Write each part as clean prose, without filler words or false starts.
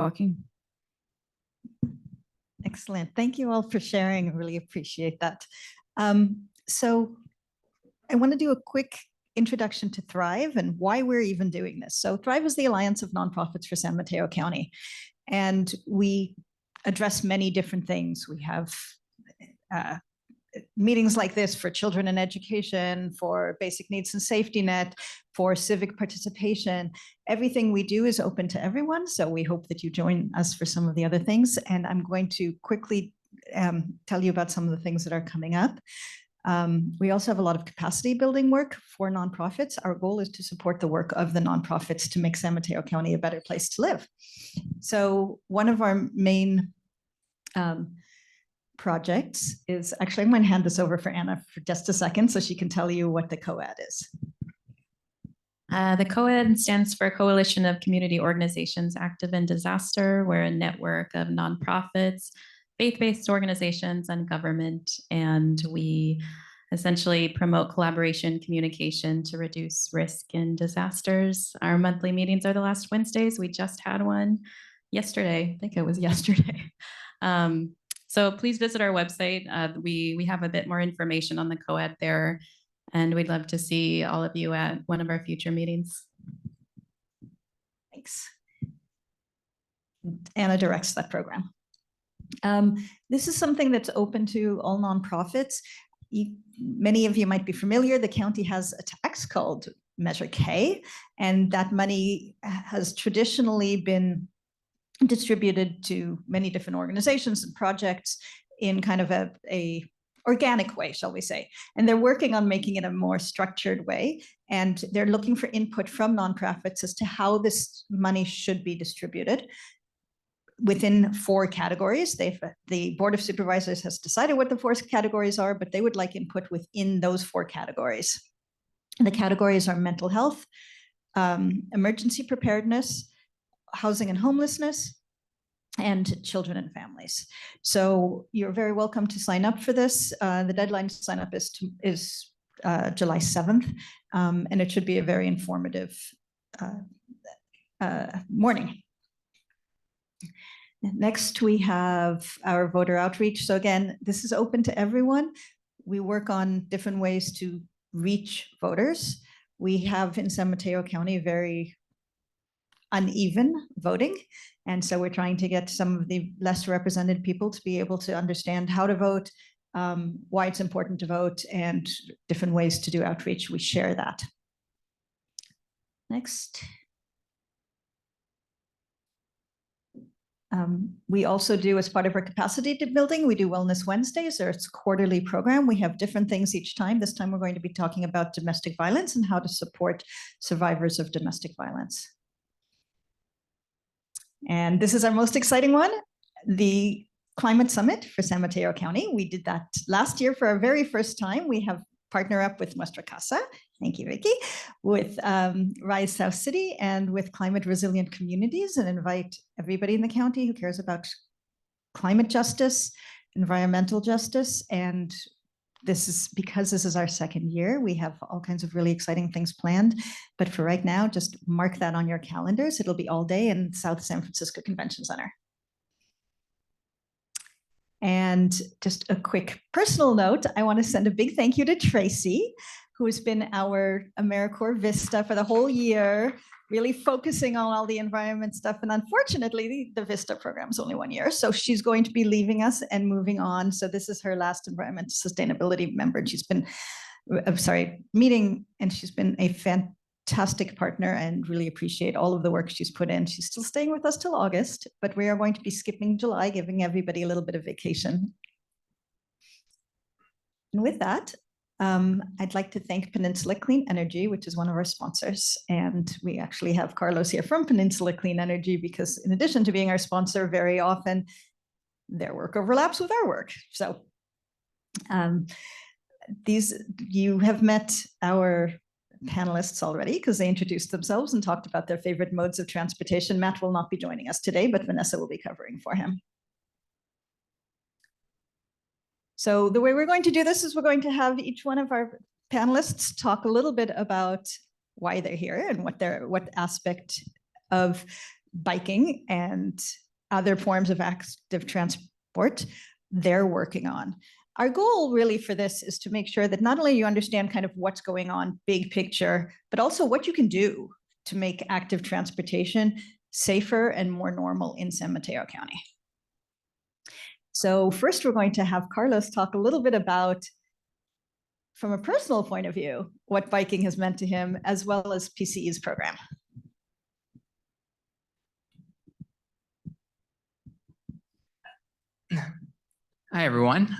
Talking. Excellent. Thank you all for sharing. I really appreciate that. So I want to do a quick introduction to Thrive and why we're even doing this. So Thrive is the Alliance of Nonprofits for San Mateo County, and we address many different things. We have meetings like this for children and education, for basic needs and safety net, for civic participation. Everything we do is open to everyone. So we hope that you join us for some of the other things. And I'm going to quickly tell you about some of the things that are coming up. We also have a lot of capacity building work for nonprofits. Our goal is to support the work of the nonprofits to make San Mateo County a better place to live. So one of our main projects is, actually, I'm going to hand this over for Anna for just a second so she can tell you what the COAD is. The COAD stands for Coalition of Community Organizations Active in Disaster. We're a network of nonprofits, faith-based organizations, and government, and we essentially promote collaboration, communication to reduce risk in disasters. Our monthly meetings are the last Wednesdays. We just had one yesterday. I think it was yesterday. So please visit our website. We have a bit more information on the COAD there, and we'd love to see all of you at one of our future meetings. Thanks. Anna directs that program. This is something that's open to all nonprofits. Many of you might be familiar, the county has a tax called Measure K, and that money has traditionally been distributed to many different organizations and projects in kind of a organic way, shall we say. And they're working on making it a more structured way. And they're looking for input from nonprofits as to how this money should be distributed within 4 categories. The Board of Supervisors has decided what the 4 categories are, but they would like input within those 4 categories. And the categories are mental health, emergency preparedness, housing and homelessness, and children and families. So you're very welcome to sign up for this. The deadline to sign up is July 7th, and it should be a very informative morning. Next, we have our voter outreach. So again, this is open to everyone. We work on different ways to reach voters. We have in San Mateo County very uneven voting. And so we're trying to get some of the less represented people to be able to understand how to vote, why it's important to vote, and different ways to do outreach. We share that. Next. We also do, as part of our capacity building, we do Wellness Wednesdays, or it's a quarterly program. We have different things each time. This time we're going to be talking about domestic violence and how to support survivors of domestic violence. And this is our most exciting one, the Climate Summit for San Mateo County. We did that last year for our very first time. We have partnered up with Nuestra Casa, thank you, Vicky, with Rise South City and with Climate Resilient Communities, and invite everybody in the county who cares about climate justice, environmental justice, and this is because this is our 2nd year. We have all kinds of really exciting things planned. But for right now, just mark that on your calendars. It'll be all day in South San Francisco Convention Center. And just a quick personal note, I want to send a big thank you to Tracy, who has been our AmeriCorps Vista for the whole year, really focusing on all the environment stuff. And unfortunately, the Vista program is only 1 year. So she's going to be leaving us and moving on. So this is her last environmental sustainability member. She's been, meeting, and she's been a fantastic partner and really appreciate all of the work she's put in. She's still staying with us till August, but we are going to be skipping July, giving everybody a little bit of vacation. And with that, I'd like to thank Peninsula Clean Energy, which is one of our sponsors. And we actually have Carlos here from Peninsula Clean Energy because in addition to being our sponsor, very often their work overlaps with our work. So you have met our panelists already because they introduced themselves and talked about their favorite modes of transportation. Matt will not be joining us today, but Vanessa will be covering for him. So the way we're going to do this is we're going to have each one of our panelists talk a little bit about why they're here and what aspect of biking and other forms of active transport they're working on. Our goal really for this is to make sure that not only you understand kind of what's going on big picture, but also what you can do to make active transportation safer and more normal in San Mateo County. So first, we're going to have Carlos talk a little bit about, from a personal point of view, what biking has meant to him, as well as PCE's program. Hi, everyone.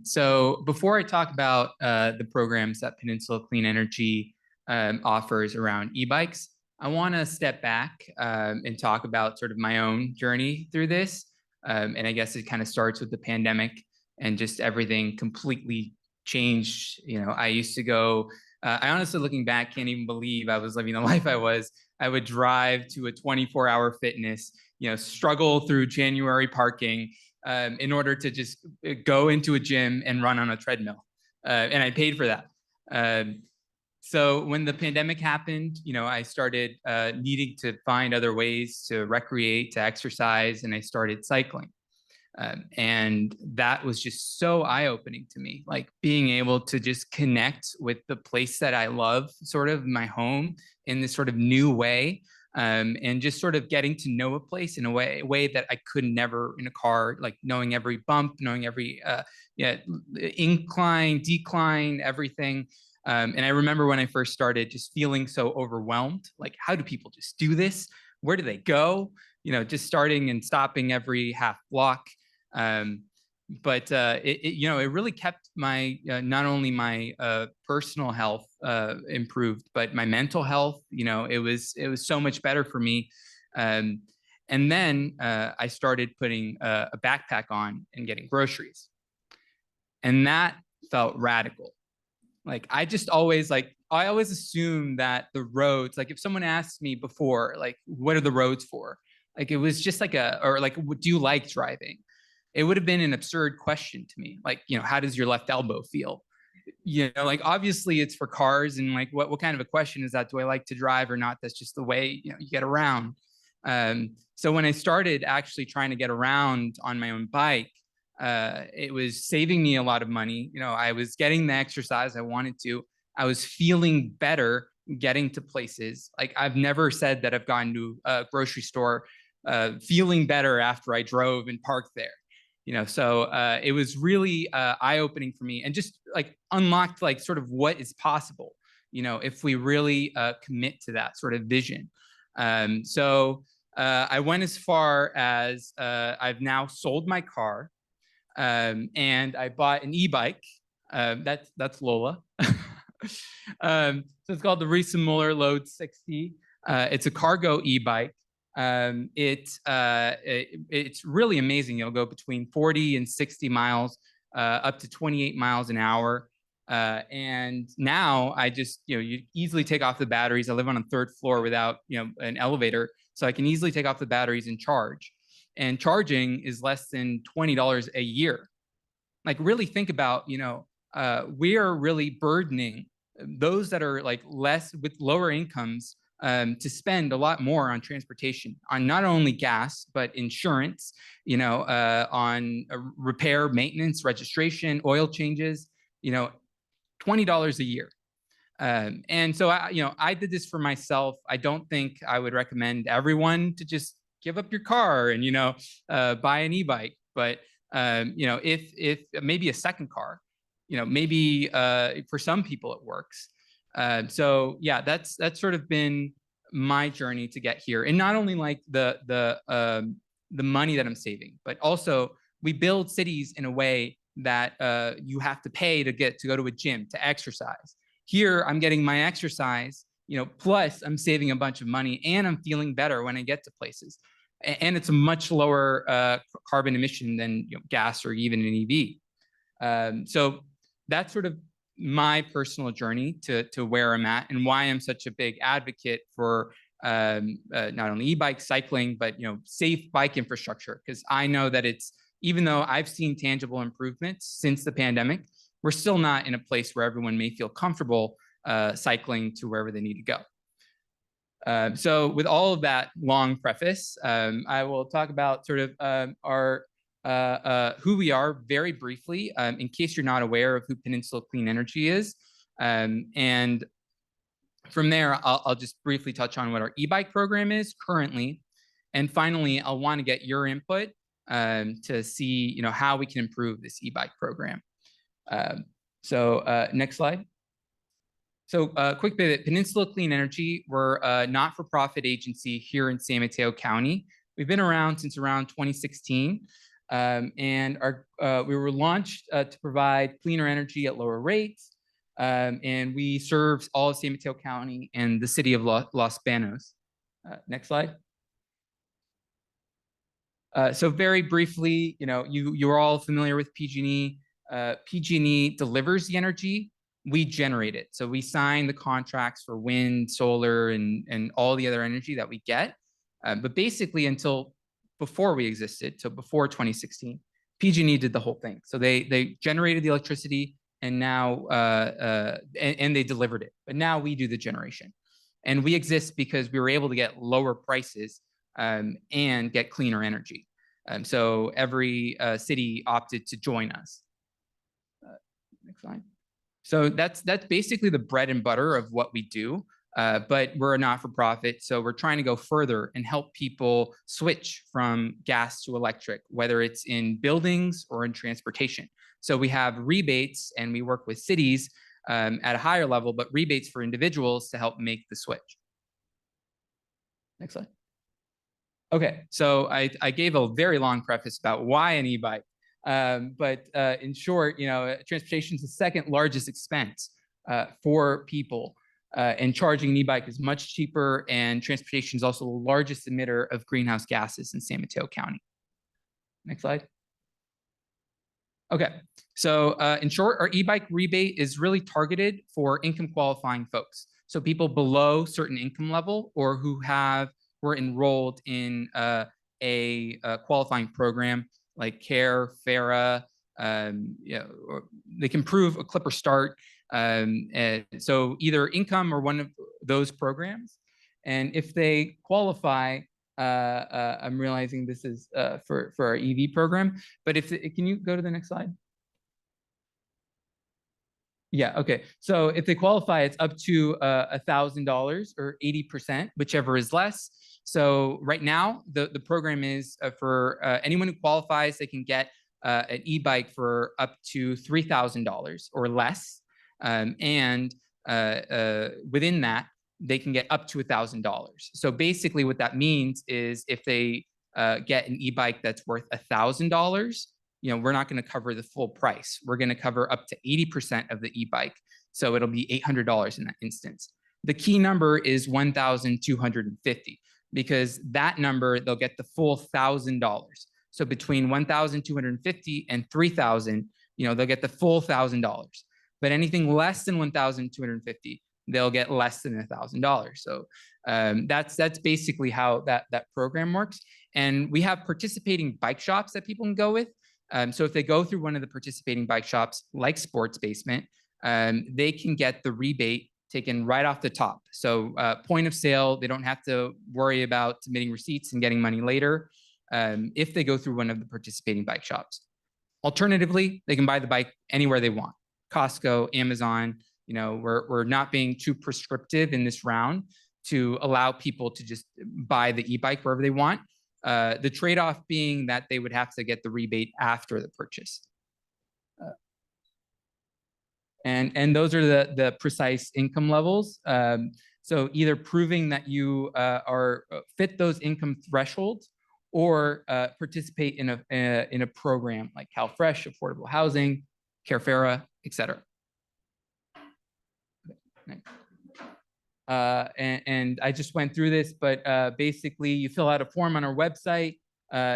So before I talk about the programs that Peninsula Clean Energy offers around e-bikes, I want to step back and talk about sort of my own journey through this. And I guess it kind of starts with the pandemic and just everything completely changed. You know, I used to go, I honestly, looking back, can't even believe I was living the life I was. I would drive to a 24-hour fitness, you know, struggle through January parking in order to just go into a gym and run on a treadmill. And I paid for that. So when the pandemic happened, you know, I started needing to find other ways to recreate, to exercise, and I started cycling. And that was just so eye-opening to me, like being able to just connect with the place that I love, sort of my home, in this sort of new way. And just sort of getting to know a place in a way that I could never in a car, like knowing every bump, knowing every incline, decline, everything. And I remember when I first started just feeling so overwhelmed, like, how do people just do this? Where do they go? You know, just starting and stopping every half block. But you know, it really kept my not only my personal health improved, but my mental health. You know, it was so much better for me. And then I started putting a backpack on and getting groceries, and that felt radical. Like I always assumed that the roads, like if someone asked me before, like, what are the roads for? Like it was just like or like, do you like driving? It would have been an absurd question to me. Like, you know, how does your left elbow feel? You know, like obviously it's for cars, and like what kind of a question is that? Do I like to drive or not? That's just the way, you know, you get around. So when I started actually trying to get around on my own bike, it was saving me a lot of money. You know, I was getting the exercise I wanted to. I was feeling better getting to places. Like I've never said that I've gone to a grocery store feeling better after I drove and parked there. You know, so it was really eye-opening for me, and just like unlocked like sort of what is possible, you know, if we really commit to that sort of vision. So I went as far as I've now sold my car, and I bought an e-bike. That's Lola. So it's called the Reese Muller Load 60. It's a cargo e-bike. It's really amazing. It'll go between 40 and 60 miles, up to 28 miles an hour. And now I just, you know, you easily take off the batteries. I live on a third floor without, you know, an elevator, so I can easily take off the batteries and charge. And charging is less than $20 a year. Like really think about, you know, we are really burdening those that are like with lower incomes to spend a lot more on transportation, on not only gas, but insurance, you know, on repair, maintenance, registration, oil changes, you know, $20 a year. And so, you know, I did this for myself. I don't think I would recommend everyone to just give up your car and, you know, buy an e-bike. But, you know, if maybe a second car, you know, maybe for some people it works. So yeah, that's sort of been my journey to get here. And not only like the money that I'm saving, but also we build cities in a way that you have to pay to go to a gym to exercise. Here, I'm getting my exercise, you know, plus I'm saving a bunch of money, and I'm feeling better when I get to places. And it's a much lower carbon emission than, you know, gas or even an EV. So that's sort of my personal journey to where I'm at, and why I'm such a big advocate for not only e-bike cycling, but, you know, safe bike infrastructure. Because I know that even though I've seen tangible improvements since the pandemic, we're still not in a place where everyone may feel comfortable cycling to wherever they need to go. So with all of that long preface, I will talk about sort of who we are very briefly, in case you're not aware of who Peninsula Clean Energy is. And from there, I'll just briefly touch on what our e-bike program is currently. And finally, I'll want to get your input to see how we can improve this e-bike program. Next slide. So quick bit, Peninsula Clean Energy, we're a not-for-profit agency here in San Mateo County. We've been around since around 2016, and we were launched to provide cleaner energy at lower rates, and we serve all of San Mateo County and the city of Los Banos. Next slide. So very briefly, you're all familiar with PG&E. PG&E delivers the energy. We generate it. So we sign the contracts for wind, solar, and all the other energy that we get. But basically, until before we existed, so before 2016, PG&E did the whole thing. So they generated the electricity, and now and they delivered it. But now we do the generation, and we exist because we were able to get lower prices and get cleaner energy. So every city opted to join us. Next slide. So that's basically the bread and butter of what we do, but we're a not-for-profit, so we're trying to go further and help people switch from gas to electric, whether it's in buildings or in transportation. So we have rebates, and we work with cities at a higher level, but rebates for individuals to help make the switch. Next slide. Okay, so I gave a very long preface about why an e-bike. But in short, transportation is the second largest expense for people, and charging an e-bike is much cheaper, and transportation is also the largest emitter of greenhouse gases in San Mateo County. Next slide. Okay, so in short, our e-bike rebate is really targeted for income qualifying folks. So people below certain income level or who were enrolled in a qualifying program like CARE, FARA, they can prove a Clipper Start. So either income or one of those programs. And if they qualify, I'm realizing this is for our EV program, but can you go to the next slide? Yeah, okay. So if they qualify, it's up to $1,000 or 80%, whichever is less. So right now, the program is for anyone who qualifies, they can get an e-bike for up to $3,000 or less. And within that, they can get up to $1,000. So basically what that means is if they get an e-bike that's worth $1,000, we're not going to cover the full price. We're going to cover up to 80% of the e-bike. So it'll be $800 in that instance. The key number is $1,250. Because that number, they'll get the full $1,000. So between $1,250 and $3,000, they'll get the full $1,000. But anything less than $1,250, they'll get less than $1,000. So that's basically how that program works. And we have participating bike shops that people can go with. So if they go through one of the participating bike shops, like Sports Basement, they can get the rebate taken right off the top. So point of sale, they don't have to worry about submitting receipts and getting money later if they go through one of the participating bike shops. Alternatively, they can buy the bike anywhere they want. Costco, Amazon, we're not being too prescriptive in this round to allow people to just buy the e-bike wherever they want. The trade-off being that they would have to get the rebate after the purchase. And those are the precise income levels. So either proving that you are fit those income thresholds, or participate in a program like CalFresh, affordable housing, CareFera, et cetera. And I just went through this, but basically you fill out a form on our website.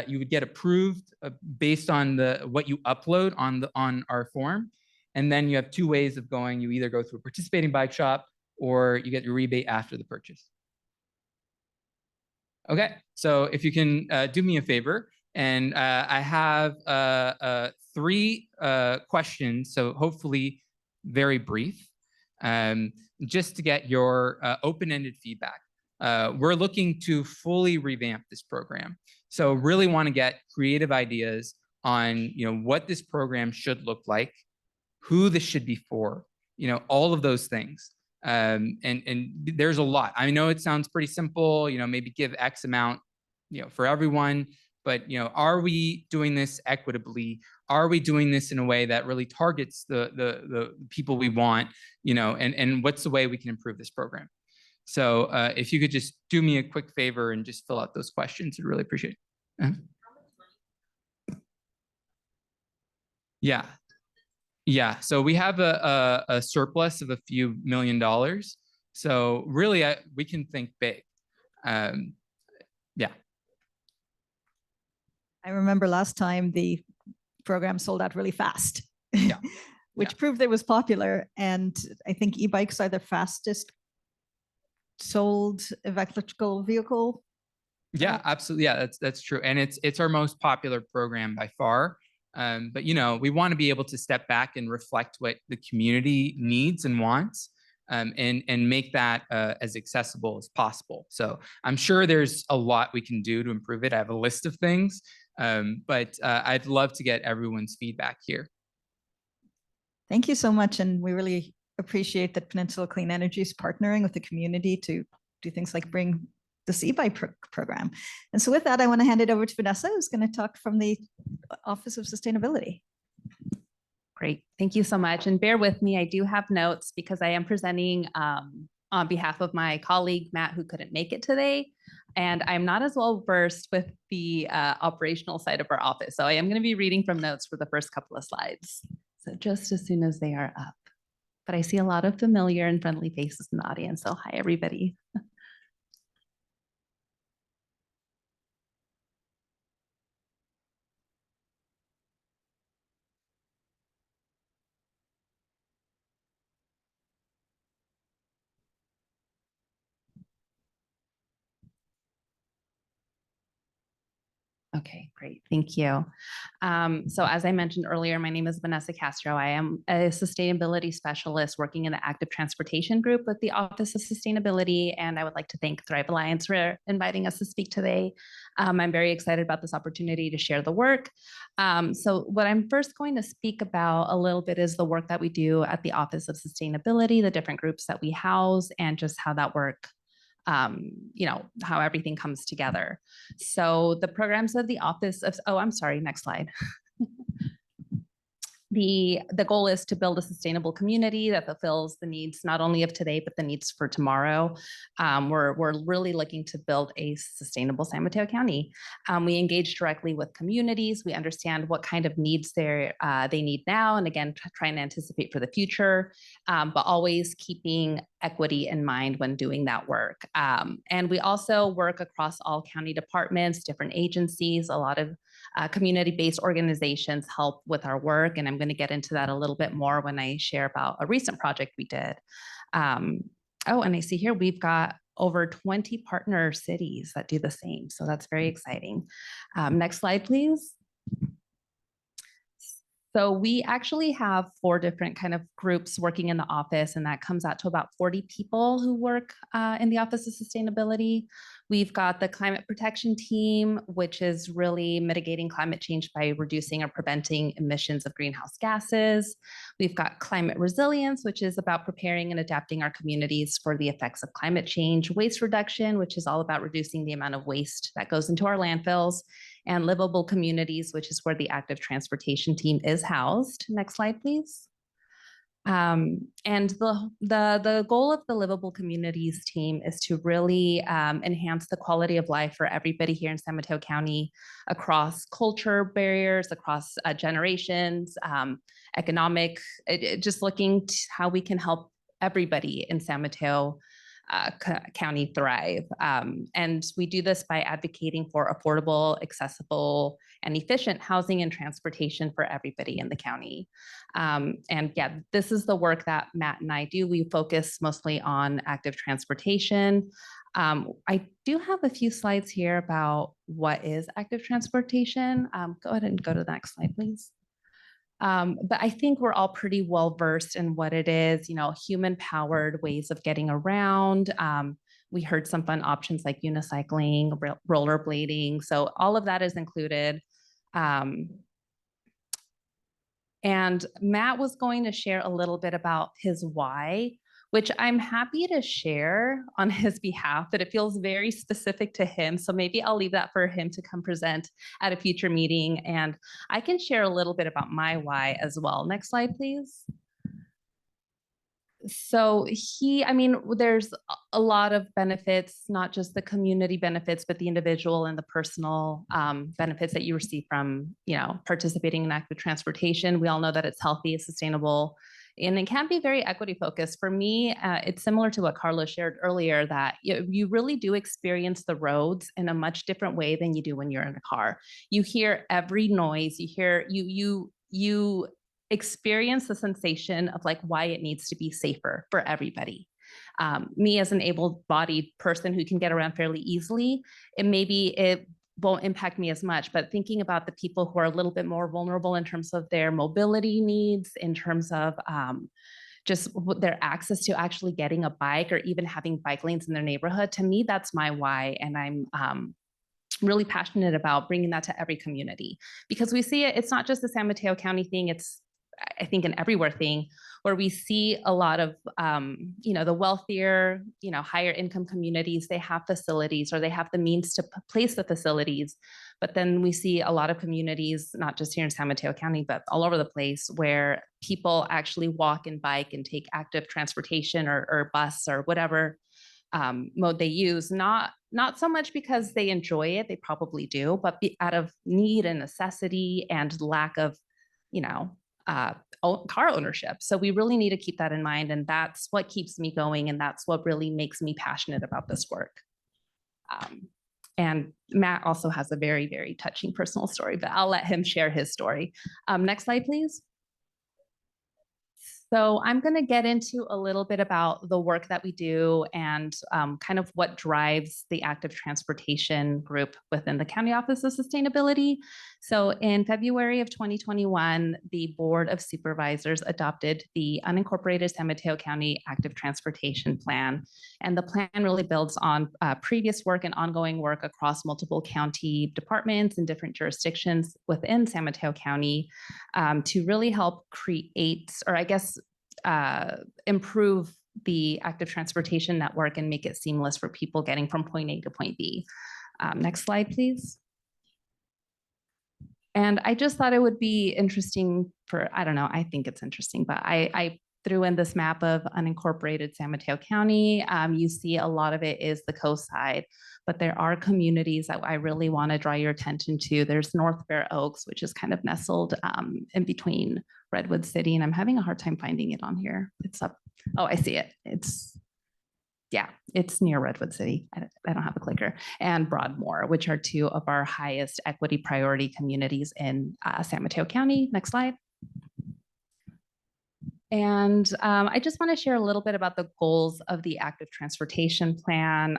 You would get approved based on what you upload on our form. And then you have two ways of going. You either go through a participating bike shop or you get your rebate after the purchase. Okay, so if you can do me a favor, and I have 3 questions, so hopefully very brief, just to get your open-ended feedback. we're looking to fully revamp this program. So really want to get creative ideas on, what this program should look like, who this should be for, all of those things. And there's a lot. I know it sounds pretty simple, maybe give X amount, for everyone, but, are we doing this equitably? Are we doing this in a way that really targets the people we want, and what's the way we can improve this program? So if you could just do me a quick favor and just fill out those questions, I'd really appreciate it. Yeah. Yeah, so we have a surplus of a few $1 million. So really, we can think big. Yeah. I remember last time the program sold out really fast, Yeah. which proved it was popular. And I think e-bikes are the fastest sold electrical vehicle. Yeah, absolutely. Yeah, that's true. And it's our most popular program by far. But we want to be able to step back and reflect what the community needs and wants, and make that as accessible as possible. So I'm sure there's a lot we can do to improve it. I have a list of things, but I'd love to get everyone's feedback here. Thank you so much. And we really appreciate that Peninsula Clean Energy is partnering with the community to do things like bring the e-bike program. And so with that, I want to hand it over to Vanessa, who's going to talk from the Office of Sustainability. Great. Thank you so much. And bear with me, I do have notes because I am presenting on behalf of my colleague, Matt, who couldn't make it today. And I'm not as well versed with the operational side of our office. So I am going to be reading from notes for the first couple of slides. So just as soon as they are up. But I see a lot of familiar and friendly faces in the audience. So hi, everybody. Okay, great. Thank you. So as I mentioned earlier, my name is Vanessa Castro. I am a sustainability specialist working in the active transportation group with the Office of Sustainability. And I would like to thank Thrive Alliance for inviting us to speak today. I'm very excited about this opportunity to share the work. So what I'm first going to speak about a little bit is the work that we do at the Office of Sustainability, the different groups that we house, and just how that work how everything comes together. So the programs of the Office of, I'm sorry, next slide. The goal is to build a sustainable community that fulfills the needs not only of today, but the needs for tomorrow. We're really looking to build a sustainable San Mateo County. We engage directly with communities. We understand what kind of needs they need now, and again, trying to anticipate for the future, but always keeping equity in mind when doing that work. And we also work across all county departments, different agencies. A lot of community-based organizations help with our work, and I'm going to get into that a little bit more when I share about a recent project we did. And I see here we've got over 20 partner cities that do the same, so that's very exciting. Next slide, please. So we actually have 4 different kind of groups working in the office, and that comes out to about 40 people who work in the Office of Sustainability. We've got the climate protection team, which is really mitigating climate change by reducing or preventing emissions of greenhouse gases. We've got climate resilience, which is about preparing and adapting our communities for the effects of climate change. Waste reduction, which is all about reducing the amount of waste that goes into our landfills. And livable communities, which is where the active transportation team is housed. Next slide, please. And the goal of the livable communities team is to really enhance the quality of life for everybody here in San Mateo County across culture barriers, across generations, economic, just looking to how we can help everybody in San Mateo County thrive. And we do this by advocating for affordable, accessible, and efficient housing and transportation for everybody in the county. And yeah, this is the work that Matt and I do. We focus mostly on active transportation. I do have a few slides here about what is active transportation. Go ahead and go to the next slide, please. But I think we're all pretty well versed in what it is, human powered ways of getting around. We heard some fun options like unicycling, rollerblading. So all of that is included. And Matt was going to share a little bit about his why, which I'm happy to share on his behalf, but it feels very specific to him. So maybe I'll leave that for him to come present at a future meeting. And I can share a little bit about my why as well. Next slide, please. So there's a lot of benefits, not just the community benefits, but the individual and the personal benefits that you receive from, participating in active transportation. We all know that it's healthy, it's sustainable, and it can be very equity focused. For me, it's similar to what Carlos shared earlier, that you really do experience the roads in a much different way than you do when you're in a car. You hear every noise, you experience the sensation of like why it needs to be safer for everybody. Me as an able-bodied person who can get around fairly easily, it won't impact me as much, but thinking about the people who are a little bit more vulnerable in terms of their mobility needs, in terms of just their access to actually getting a bike or even having bike lanes in their neighborhood, to me, that's my why. And I'm really passionate about bringing that to every community, because we see it's not just the San Mateo County thing, it's I think an everywhere thing, where we see a lot of, the wealthier, higher income communities, they have facilities or they have the means to place the facilities. But then we see a lot of communities, not just here in San Mateo County, but all over the place, where people actually walk and bike and take active transportation or bus or whatever mode they use, not so much because they enjoy it, they probably do, but out of need and necessity and lack of, car ownership. So we really need to keep that in mind. And that's what keeps me going. And that's what really makes me passionate about this work. And Matt also has a very, very touching personal story, but I'll let him share his story. Next slide, please. So I'm going to get into a little bit about the work that we do and kind of what drives the active transportation group within the County Office of Sustainability. So in February of 2021, the Board of Supervisors adopted the unincorporated San Mateo County Active Transportation Plan. And the plan really builds on previous work and ongoing work across multiple county departments and different jurisdictions within San Mateo County to really help create, or I guess, improve the active transportation network and make it seamless for people getting from point A to point B. Next slide, please. And I just thought it would be interesting I think it's interesting, but I threw in this map of unincorporated San Mateo County. You see a lot of it is the coast side, but there are communities that I really want to draw your attention to. There's North Fair Oaks, which is kind of nestled in between Redwood City, and I'm having a hard time finding it on here. It's up. Oh, I see it. It's near Redwood City. I don't have a clicker. And Broadmoor, which are two of our highest equity priority communities in San Mateo County. Next slide. And I just want to share a little bit about the goals of the active transportation plan.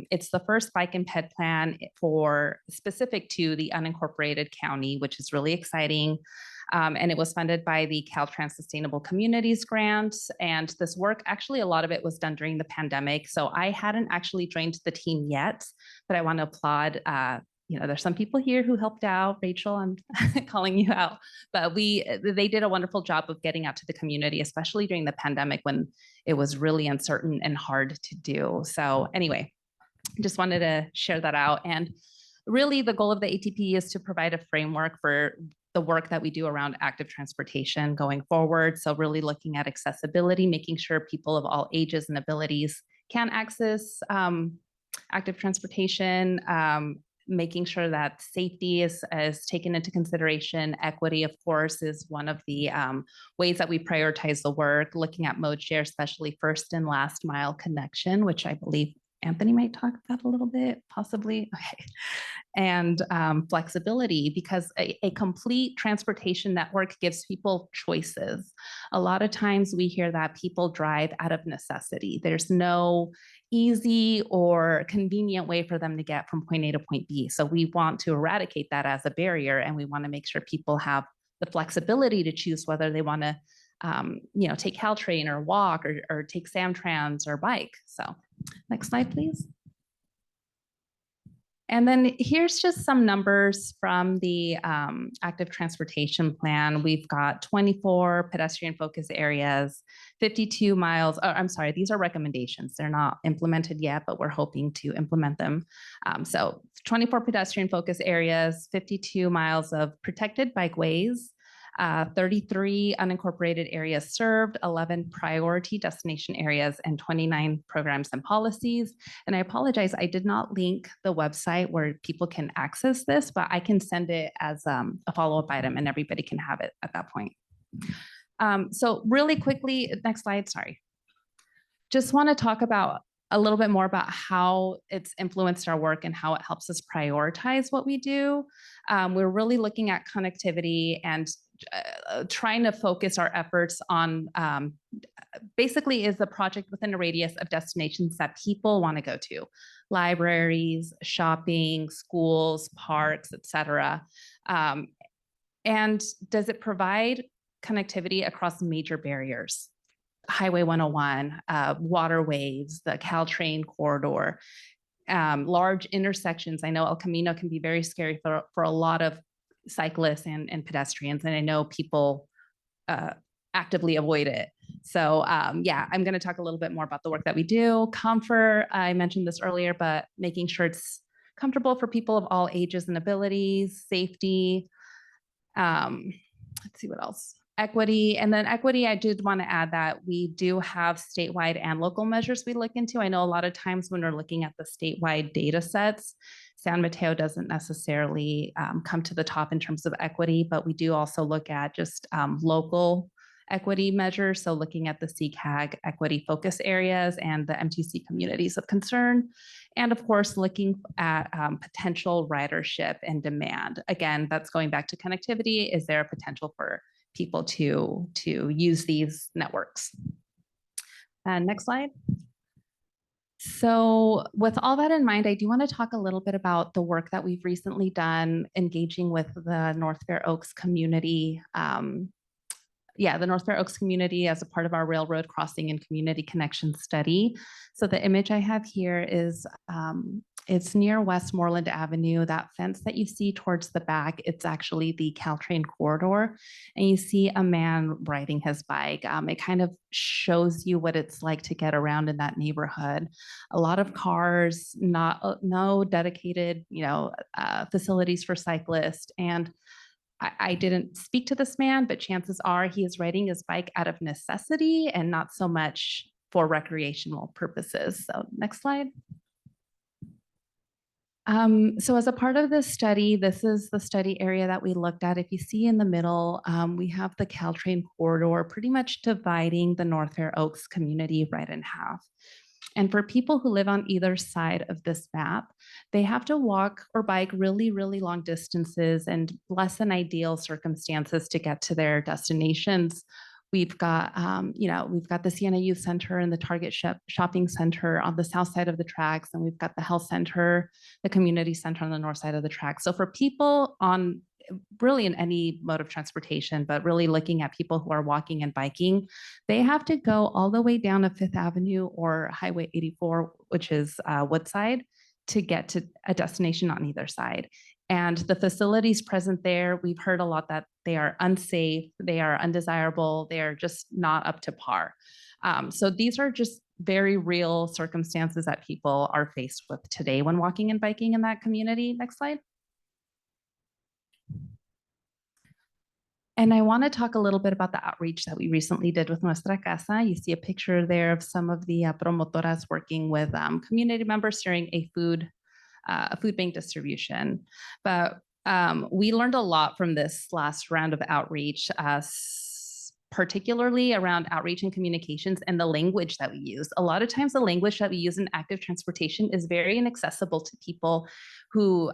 It's the first bike and ped plan for specific to the unincorporated county, which is really exciting. And it was funded by the Caltrans Sustainable Communities Grant. And this work, actually, a lot of it was done during the pandemic. So I hadn't actually joined the team yet, but I want to applaud there's some people here who helped out. Rachel, I'm calling you out, but they did a wonderful job of getting out to the community, especially during the pandemic when it was really uncertain and hard to do. So anyway, just wanted to share that out. And really the goal of the ATP is to provide a framework for the work that we do around active transportation going forward. So really looking at accessibility, making sure people of all ages and abilities can access active transportation, making sure that safety is taken into consideration. Equity, of course, is one of the ways that we prioritize the work, looking at mode share, especially first and last mile connection, which I believe Anthony might talk about a little bit, possibly. Okay. And flexibility, because a complete transportation network gives people choices. A lot of times we hear that people drive out of necessity. There's no easy or convenient way for them to get from point A to point B. So we want to eradicate that as a barrier, and we want to make sure people have the flexibility to choose whether they want to take Caltrain or walk or take Samtrans or bike. So Next slide, please. And then here's just some numbers from the active transportation plan. We've got 24 pedestrian focus areas, 52 miles. Oh, I'm sorry, these are recommendations. They're not implemented yet, but we're hoping to implement them. So 24 pedestrian focus areas, 52 miles of protected bikeways, 33 unincorporated areas served, 11 priority destination areas, and 29 programs and policies. And I apologize, I did not link the website where people can access this, but I can send it as a follow-up item and everybody can have it at that point. So really quickly, next slide, sorry. Just want to talk about a little bit more about how it's influenced our work and how it helps us prioritize what we do. We're really looking at connectivity and trying to focus our efforts on basically is a project within a radius of destinations that people want to go to: libraries, shopping, schools, parks, etc. And does it provide connectivity across major barriers? Highway 101, waterways, the Caltrain corridor, large intersections. I know El Camino can be very scary for a lot of cyclists and pedestrians, and I know people actively avoid it. So yeah, I'm going to talk a little bit more about the work that we do. Comfort, I mentioned this earlier, but making sure it's comfortable for people of all ages and abilities. Safety, let's see what else. Equity, and then equity, I did want to add that we do have statewide and local measures we look into. I know a lot of times when we're looking at the statewide data sets, San Mateo doesn't necessarily come to the top in terms of equity, but we do also look at just local equity measures. So looking at the CCAG equity focus areas and the MTC communities of concern. And of course, looking at potential ridership and demand. Again, that's going back to connectivity. Is there a potential for people to use these networks? And next slide. So with all that in mind, I do want to talk a little bit about the work that we've recently done engaging with the North Fair Oaks community. The North Fair Oaks community as a part of our railroad crossing and community connection study. So the image I have here is it's near Westmoreland Avenue. That fence that you see towards the back, it's actually the Caltrain corridor. And you see a man riding his bike. It kind of shows you what it's like to get around in that neighborhood. A lot of cars, no dedicated, facilities for cyclists. And I didn't speak to this man, but chances are he is riding his bike out of necessity and not so much for recreational purposes. So next slide. So as a part of this study, this is the study area that we looked at. If you see in the middle, we have the Caltrain corridor pretty much dividing the North Fair Oaks community right in half. And for people who live on either side of this map, they have to walk or bike really, really long distances and less than ideal circumstances to get to their destinations. We've got, we've got the Siena Youth Center and the Target Shopping Center on the south side of the tracks, and we've got the health center, the community center on the north side of the tracks. So for people on really in any mode of transportation, but really looking at people who are walking and biking, they have to go all the way down to Fifth Avenue or Highway 84, which is Woodside, to get to a destination on either side. And the facilities present there, we've heard a lot that they are unsafe, they are undesirable, they are just not up to par. So these are just very real circumstances that people are faced with today when walking and biking in that community. Next slide. And I want to talk a little bit about the outreach that we recently did with Nuestra Casa. You see a picture there of some of the promotoras working with community members during a food bank distribution. But we learned a lot from this last round of outreach, particularly around outreach and communications and the language that we use. A lot of times the language that we use in active transportation is very inaccessible to people who,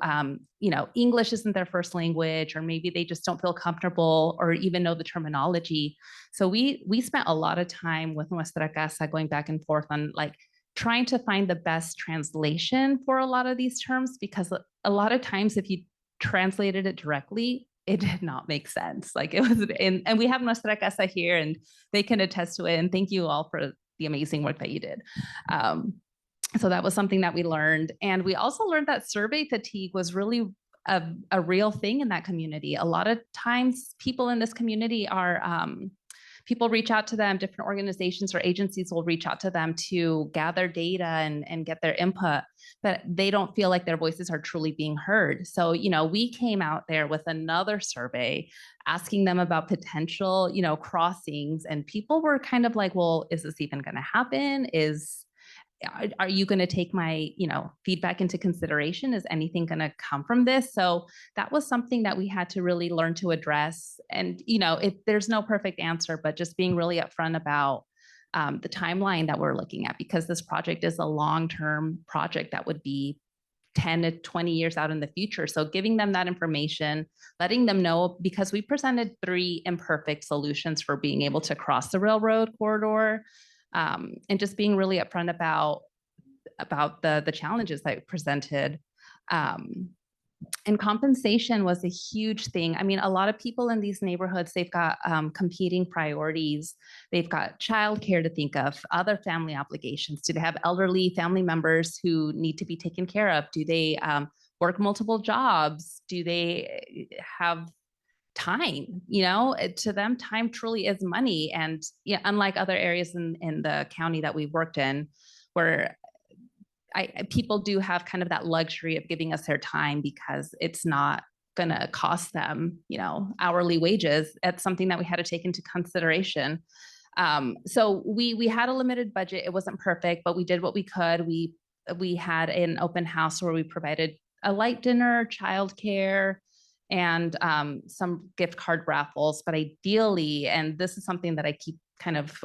English isn't their first language, or maybe they just don't feel comfortable or even know the terminology. So we spent a lot of time with Nuestra Casa going back and forth on trying to find the best translation for a lot of these terms, because a lot of times if you translated it directly, it did not make sense. It was, and we have Nuestra Casa here and they can attest to it. And thank you all for the amazing work that you did. So that was something that we learned. And we also learned that survey fatigue was really a real thing in that community. A lot of times people in this community are, people reach out to them, different organizations or agencies will reach out to them to gather data and get their input, but they don't feel like their voices are truly being heard. So, you know, we came out there with another survey asking them about potential, you know, crossings, and people were kind of like, well, is this even going to happen? Are you going to take my, you know, feedback into consideration? Is anything going to come from this? So that was something that we had to really learn to address. And, you know, there's no perfect answer, but just being really upfront about the timeline that we're looking at, because this project is a long-term project that would be 10 to 20 years out in the future. So giving them that information, letting them know, because we presented 3 imperfect solutions for being able to cross the railroad corridor. And just being really upfront about the challenges that presented. And compensation was a huge thing. I mean, a lot of people in these neighborhoods, they've got competing priorities. They've got childcare to think of, other family obligations. Do they have elderly family members who need to be taken care of? Do they work multiple jobs? Do they have time? You know, to them, time truly is money. And yeah, unlike other areas in the county that we've worked in, where people do have kind of that luxury of giving us their time because it's not going to cost them, you know, hourly wages. That's something that we had to take into consideration. So we had a limited budget. It wasn't perfect, but we did what we could. We had an open house where we provided a light dinner, childcare, and some gift card raffles. But ideally, and this is something that I keep kind of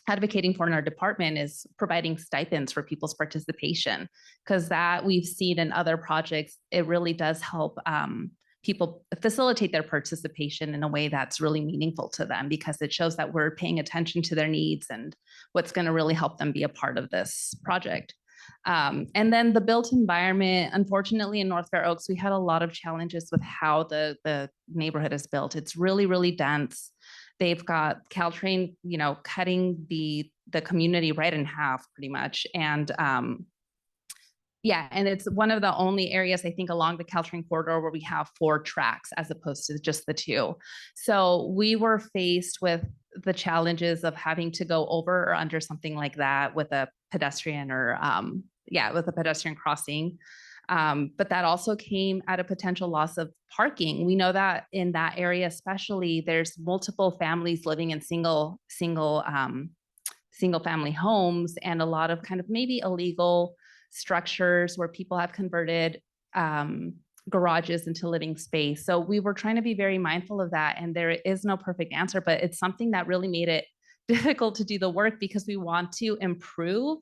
advocating for in our department, is providing stipends for people's participation, because that we've seen in other projects, it really does help people facilitate their participation in a way that's really meaningful to them, because it shows that we're paying attention to their needs and what's going to really help them be a part of this project. And then the built environment, unfortunately in North Fair Oaks, we had a lot of challenges with how the neighborhood is built. It's really, really dense. They've got Caltrain, you know, cutting the community right in half pretty much. And yeah, and it's one of the only areas I think along the Caltrain corridor where we have 4 tracks as opposed to just the 2. So we were faced with the challenges of having to go over or under something like that with a pedestrian or with a pedestrian crossing. But that also came at a potential loss of parking. We know that in that area, especially, there's multiple families living in single family homes, and a lot of kind of maybe illegal structures where people have converted garages into living space. So we were trying to be very mindful of that. And there is no perfect answer, but it's something that really made it difficult to do the work, because we want to improve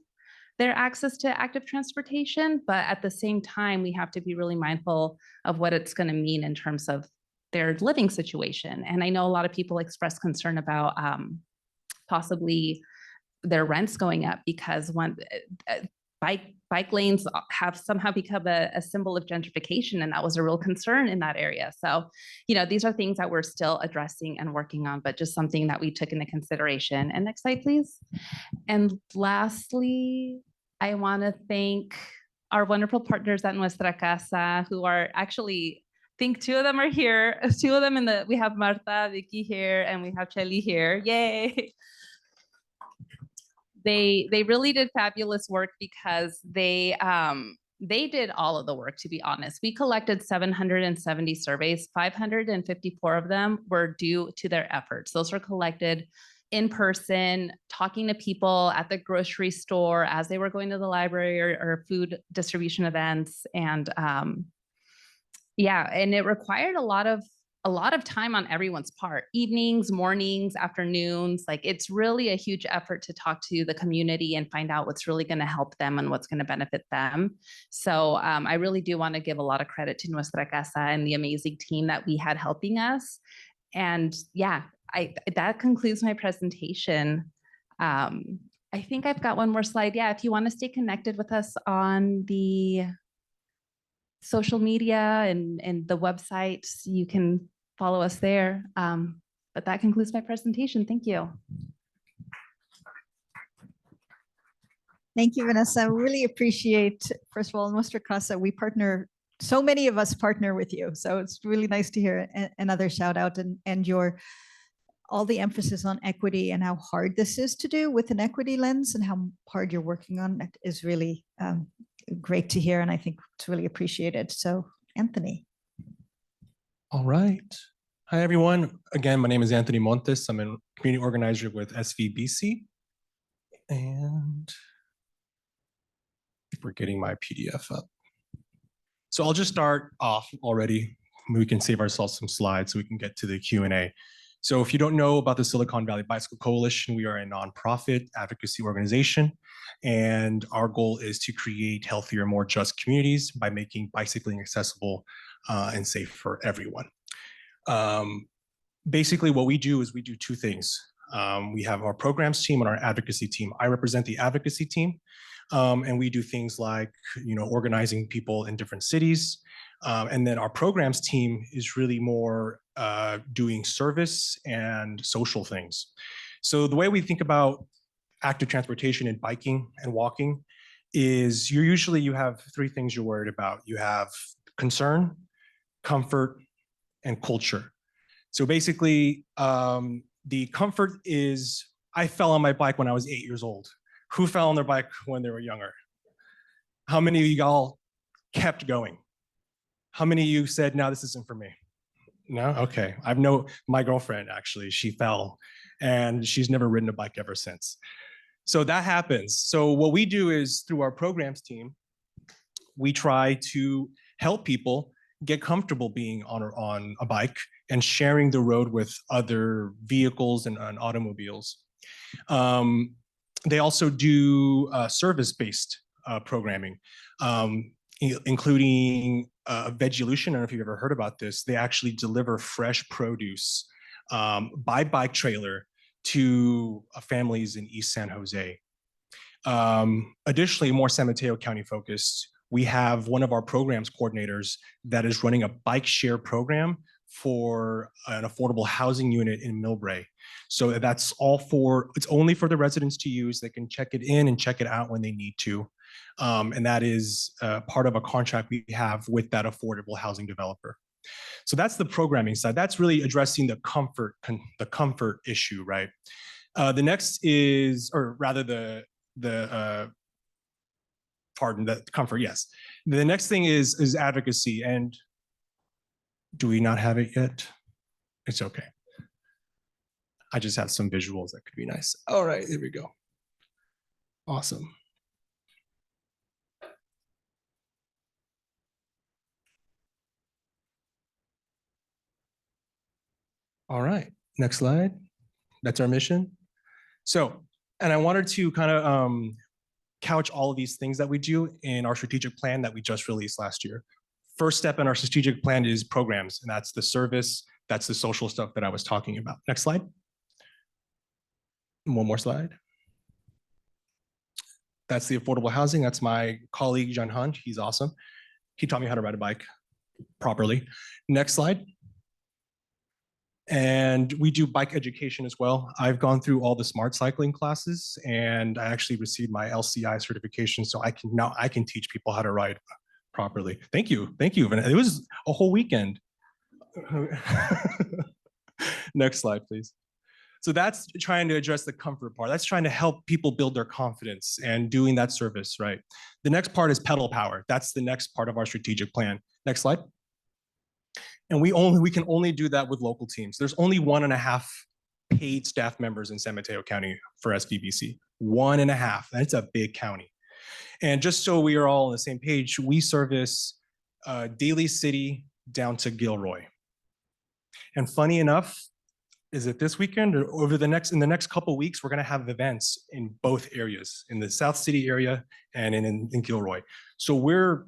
their access to active transportation. But at the same time, we have to be really mindful of what it's going to mean in terms of their living situation. And I know a lot of people express concern about possibly their rents going up, because bike lanes have somehow become a symbol of gentrification, and that was a real concern in that area. So, you know, these are things that we're still addressing and working on, but just something that we took into consideration. And next slide, please. And lastly, I want to thank our wonderful partners at Nuestra Casa, who are actually, I think 2 of them are here. 2 of them we have Marta, Vicky here, and we have Chelly here. Yay. They really did fabulous work, because they did all of the work, to be honest. We collected 770 surveys. 554 of them were due to their efforts. Those were collected in person, talking to people at the grocery store as they were going to the library or food distribution events. And yeah, and it required a lot of time on everyone's part, evenings, mornings, afternoons. Like, it's really a huge effort to talk to the community and find out what's really going to help them and what's going to benefit them. So I really do want to give a lot of credit to Nuestra Casa and the amazing team that we had helping us. And yeah, that concludes my presentation. I think I've got one more slide. Yeah, if you want to stay connected with us on the social media and the website, you can follow us there. But that concludes my presentation. Thank you. Thank you, Vanessa. I really appreciate, first of all, Nuestra Casa. We partner, so many of us partner with you. So it's really nice to hear another shout out and your all the emphasis on equity and how hard this is to do with an equity lens and how hard you're working on it is really great to hear. And I think it's really appreciated. So Anthony. All right. Hi, everyone. Again, my name is Anthony Montes. I'm a community organizer with SVBC. And if we're getting my PDF up. So I'll just start off already. We can save ourselves some slides so we can get to the Q&A. So if you don't know about the Silicon Valley Bicycle Coalition, we are a nonprofit advocacy organization. And our goal is to create healthier, more just communities by making bicycling accessible and safe for everyone. Basically, what we do is we do two things. We have our programs team and our advocacy team. I represent the advocacy team, and we do things like, organizing people in different cities. And then our programs team is really more doing service and social things. So the way we think about active transportation and biking and walking is you have three things you're worried about. You have concern, comfort, and culture. So basically, the comfort is, I fell on my bike when I was 8 years old. Who fell on their bike when they were younger? How many of y'all kept going? How many of you said, no, this isn't for me? No? Okay. My girlfriend, actually, she fell and she's never ridden a bike ever since. So that happens. So what we do is through our programs team, we try to help people get comfortable being on a bike and sharing the road with other vehicles and automobiles. They also do service-based programming, including Vegilution. I don't know if you've ever heard about this. They actually deliver fresh produce by bike trailer to families in East San Jose. Additionally, more San Mateo County focused, we have one of our programs coordinators that is running a bike share program for an affordable housing unit in Millbrae. So that's it's only for the residents to use. They can check it in and check it out when they need to. And that is part of a contract we have with that affordable housing developer. So that's the programming side. That's really addressing the comfort issue, right? The next is, or rather the comfort, yes. The next thing is advocacy. And do we not have it yet? It's okay. I just have some visuals that could be nice. All right, here we go. Awesome. All right, next slide. That's our mission. So, and I wanted to kind of couch all of these things that we do in our strategic plan that we just released last year. First step in our strategic plan is programs, and that's the service, that's the social stuff that I was talking about. Next slide. One more slide. That's the affordable housing. That's my colleague, John Hunt. He's awesome. He taught me how to ride a bike properly. Next slide. And we do bike education as well. I've gone through all the smart cycling classes, and I actually received my LCI certification, so I can teach people how to ride properly. Thank you. It was a whole weekend. Next slide, please. So that's trying to address the comfort part. That's trying to help people build their confidence and doing that service, right? The next part is pedal power. That's the next part of our strategic plan. Next slide. And we can only do that with local teams. There's only 1.5 paid staff members in San Mateo County for SVBC. 1.5. That's a big county. And just so we are all on the same page, we service Daly City down to Gilroy. And funny enough, is it this weekend or in the next couple of weeks, we're going to have events in both areas, in the South City area and in Gilroy. So we're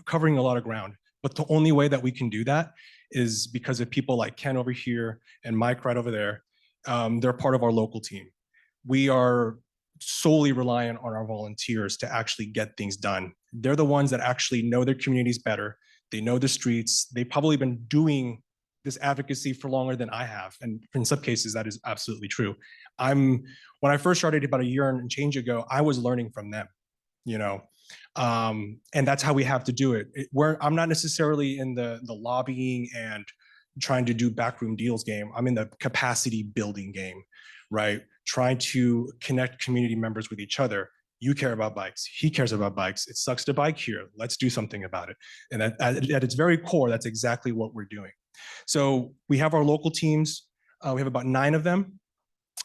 covering a lot of ground. But the only way that we can do that is because of people like Ken over here and Mike right over there. They're part of our local team. We are solely reliant on our volunteers to actually get things done. They're the ones that actually know their communities better. They know the streets. They've probably been doing this advocacy for longer than I have. And in some cases, that is absolutely true. When I first started about a year and change ago, I was learning from them. you know, and that's how we have to do it. I'm not necessarily in the lobbying and trying to do backroom deals game. I'm in the capacity building game, right? Trying to connect community members with each other. You care about bikes. He cares about bikes. It sucks to bike here. Let's do something about it. And at its very core, that's exactly what we're doing. So we have our local teams. We have about 9 of them.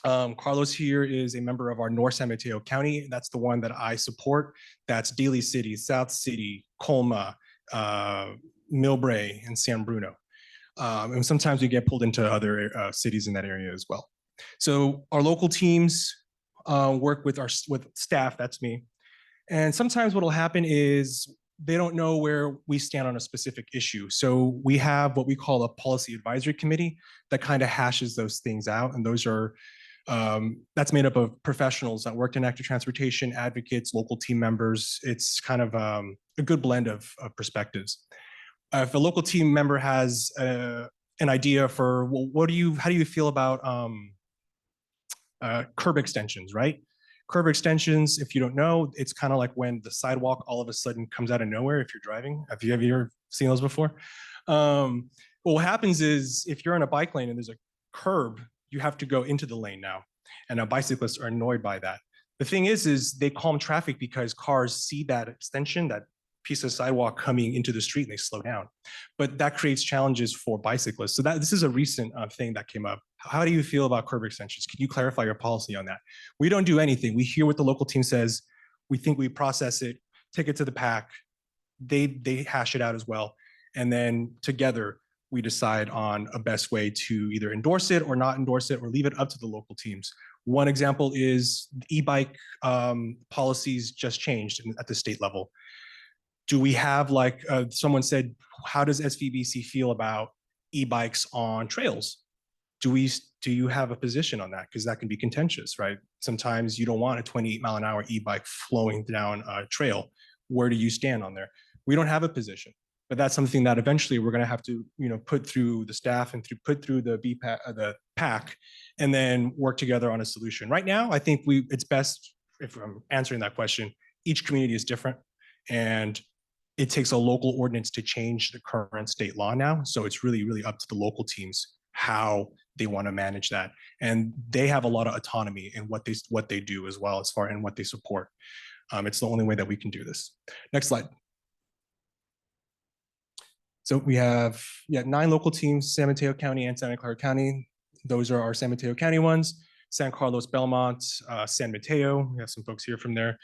Carlos here is a member of our North San Mateo County. That's the one that I support. That's Daly City, South City, Colma, Millbrae, and San Bruno. And sometimes we get pulled into other cities in that area as well. So our local teams work with staff, that's me. And sometimes what will happen is they don't know where we stand on a specific issue. So we have what we call a policy advisory committee that kind of hashes those things out. And those are, that's made up of professionals that worked in active transportation, advocates, local team members. It's kind of a good blend of perspectives. If a local team member has an idea for, well, how do you feel about curb extensions, right? Curb extensions, if you don't know, it's kind of like when the sidewalk all of a sudden comes out of nowhere if you're driving. Have you ever seen those before? What happens is if you're in a bike lane and there's a curb, you have to go into the lane now. And bicyclists are annoyed by that. The thing is they calm traffic because cars see that extension, that piece of sidewalk coming into the street, and they slow down. But that creates challenges for bicyclists. So this is a recent thing that came up. How do you feel about curb extensions? Can you clarify your policy on that? We don't do anything. We hear what the local team says. We think we process it, take it to the PAC. They hash it out as well. And then together, we decide on a best way to either endorse it or not endorse it or leave it up to the local teams. One example is e-bike policies just changed at the state level. Do we have, like someone said, how does SVBC feel about e-bikes on trails? Do you have a position on that? Because that can be contentious, right? Sometimes you don't want a 28-mile-an-hour e-bike flowing down a trail. Where do you stand on there? We don't have a position, but that's something that eventually we're going to have to, put through the staff and put through the PAC, and then work together on a solution. Right now, I think it's best, if I'm answering that question, each community is different, and it takes a local ordinance to change the current state law now. So it's really, really up to the local teams how they want to manage that, and they have a lot of autonomy in what they do as well, as far and what they support. It's the only way that we can do this. Next slide. So we have 9 local teams: San Mateo County and Santa Clara County. Those are our San Mateo County ones. San Carlos, Belmont, San Mateo. We have some folks here from there.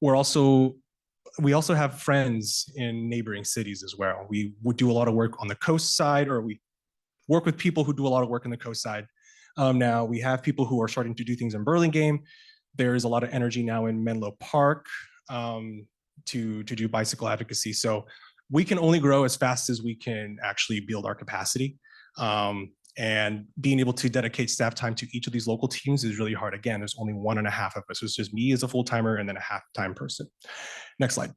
We also have friends in neighboring cities as well. We would do a lot of work on the coast side, or we work with people who do a lot of work on the coast side. Now we have people who are starting to do things in Burlingame. There is a lot of energy now in Menlo Park to do bicycle advocacy. So we can only grow as fast as we can actually build our capacity. And being able to dedicate staff time to each of these local teams is really hard. Again, there's only 1.5 of us. So it's just me as a full-timer and then a half-time person. Next slide.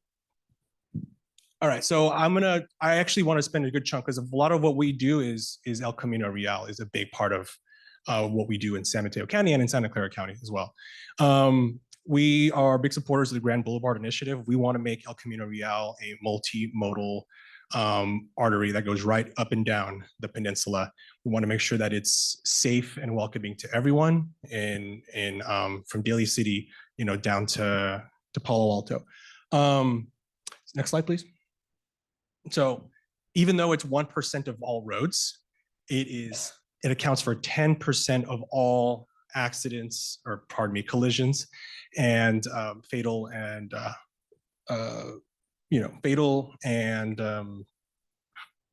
All right, so I actually want to spend a good chunk, because a lot of what we do is El Camino Real is a big part of what we do in San Mateo County and in Santa Clara County as well. We are big supporters of the Grand Boulevard Initiative. We want to make El Camino Real a multimodal artery that goes right up and down the peninsula. We want to make sure that it's safe and welcoming to everyone from Daly City, down to Palo Alto. Next slide, please. So even though it's 1% of all roads, it accounts for 10% of all accidents, or pardon me, collisions, and fatal and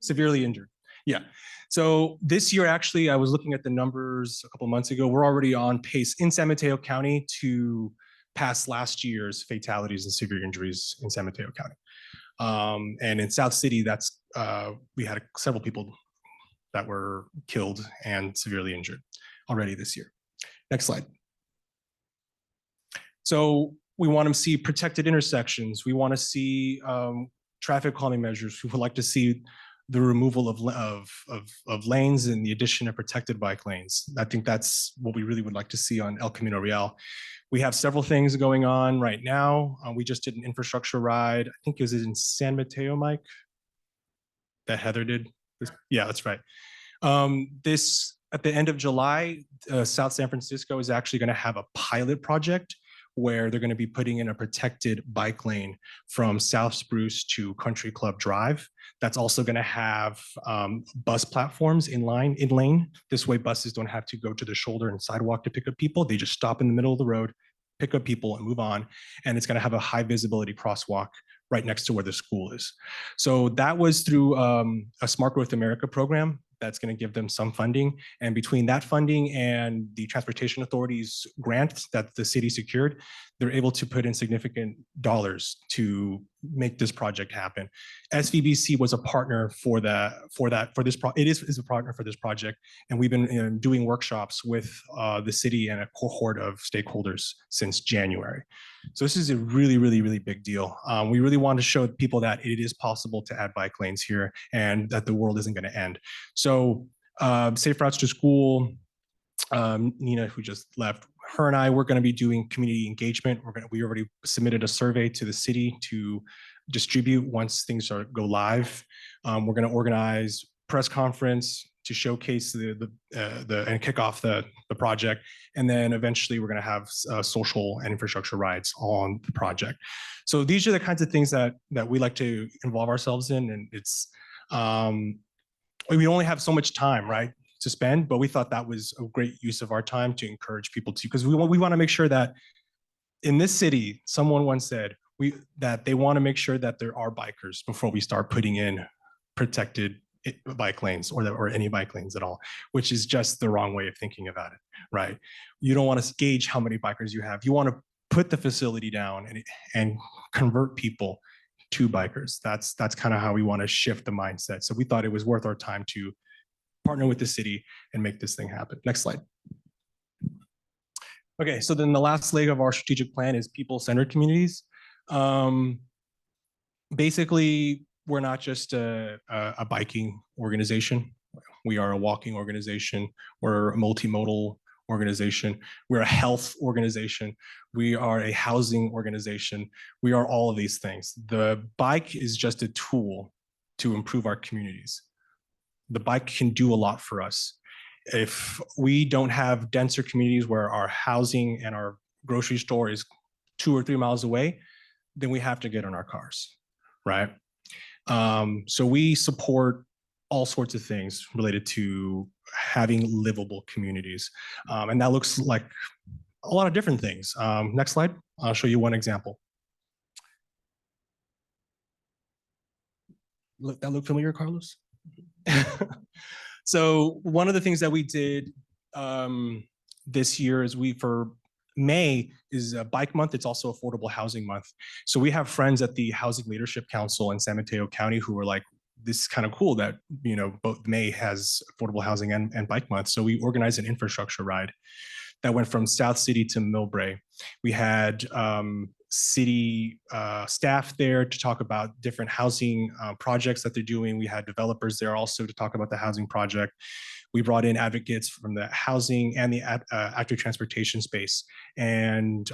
severely injured. Yeah. So this year, actually, I was looking at the numbers a couple months ago. We're already on pace in San Mateo County to pass last year's fatalities and severe injuries in San Mateo County. And in South City, we had several people that were killed and severely injured already this year. Next slide. So we want to see protected intersections. We want to see traffic calming measures. We would like to see the removal of lanes and the addition of protected bike lanes. I think that's what we really would like to see on El Camino Real. We have several things going on right now. We just did an infrastructure ride. I think it was in San Mateo, Mike, that Heather did. Yeah, that's right. This at the end of July, South San Francisco is actually going to have a pilot project where they're going to be putting in a protected bike lane from South Spruce to Country Club Drive. That's also going to have bus platforms in lane. This way buses don't have to go to the shoulder and sidewalk to pick up people. They just stop in the middle of the road, pick up people and move on. And it's going to have a high visibility crosswalk right next to where the school is. So that was through a Smart Growth America program that's going to give them some funding. And between that funding and the Transportation Authority's grant that the city secured, they're able to put in significant dollars to make this project happen. SVBC was a partner for this partner for this project, and we've been doing workshops with the city and a cohort of stakeholders since January. So this is a really, really, really big deal. We really want to show people that it is possible to add bike lanes here and that the world isn't going to end. So Safe Routes to School, Nina, who just left, her and I, we're going to be doing community engagement. We already submitted a survey to the city to distribute once things go live. We're going to organize press conference to showcase and kick off the project. And then eventually we're going to have social and infrastructure rides on the project. So these are the kinds of things that we like to involve ourselves in. And it's, we only have so much time, right, to spend, but we thought that was a great use of our time to encourage people to, because we want to make sure that in this city, someone once said that they want to make sure that there are bikers before we start putting in protected bike lanes or any bike lanes at all, which is just the wrong way of thinking about it, right? You don't want to gauge how many bikers you have. You want to put the facility down and convert people to bikers. That's kind of how we want to shift the mindset. So we thought it was worth our time to partner with the city and make this thing happen. Next slide. Okay, so then the last leg of our strategic plan is people-centered communities. Basically, we're not just a biking organization. We are a walking organization. We're a multimodal organization. We're a health organization. We are a housing organization. We are all of these things. The bike is just a tool to improve our communities. The bike can do a lot for us. If we don't have denser communities where our housing and our grocery store is 2 or 3 miles away, then we have to get in our cars, right? So we support all sorts of things related to having livable communities. And that looks like a lot of different things. Next slide, I'll show you one example. That look familiar, Carlos? So one of the things that we did this year is for May is a bike month. It's also affordable housing month. So we have friends at the Housing Leadership Council in San Mateo County who were like, this is kind of cool that, both May has affordable housing and bike month. So we organized an infrastructure ride that went from South City to Millbrae. We had city staff there to talk about different housing projects that they're doing. We had developers there also to talk about the housing project. We brought in advocates from the housing and the active transportation space. And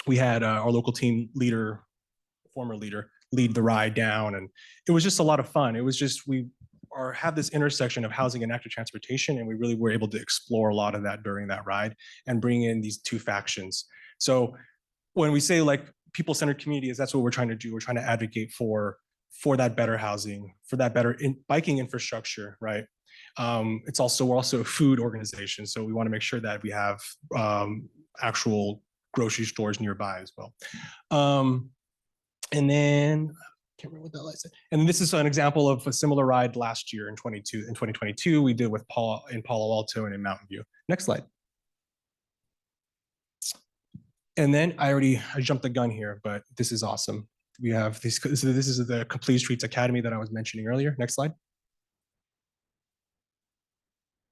we had our local team leader, former leader, lead the ride down. And it was just a lot of fun. It was just, we have this intersection of housing and active transportation. And we really were able to explore a lot of that during that ride and bring in these two factions. So when we say like people-centered communities, that's what we're trying to do. We're trying to advocate for that better housing, for that better biking infrastructure, right? We're also a food organization. So we want to make sure that we have actual grocery stores nearby as well. And then, I can't remember what that light said. And this is an example of a similar ride last year in 2022, we did with Paul in Palo Alto and in Mountain View. Next slide. And then I jumped the gun here, but this is awesome. We have this is the Complete Streets Academy that I was mentioning earlier. Next slide.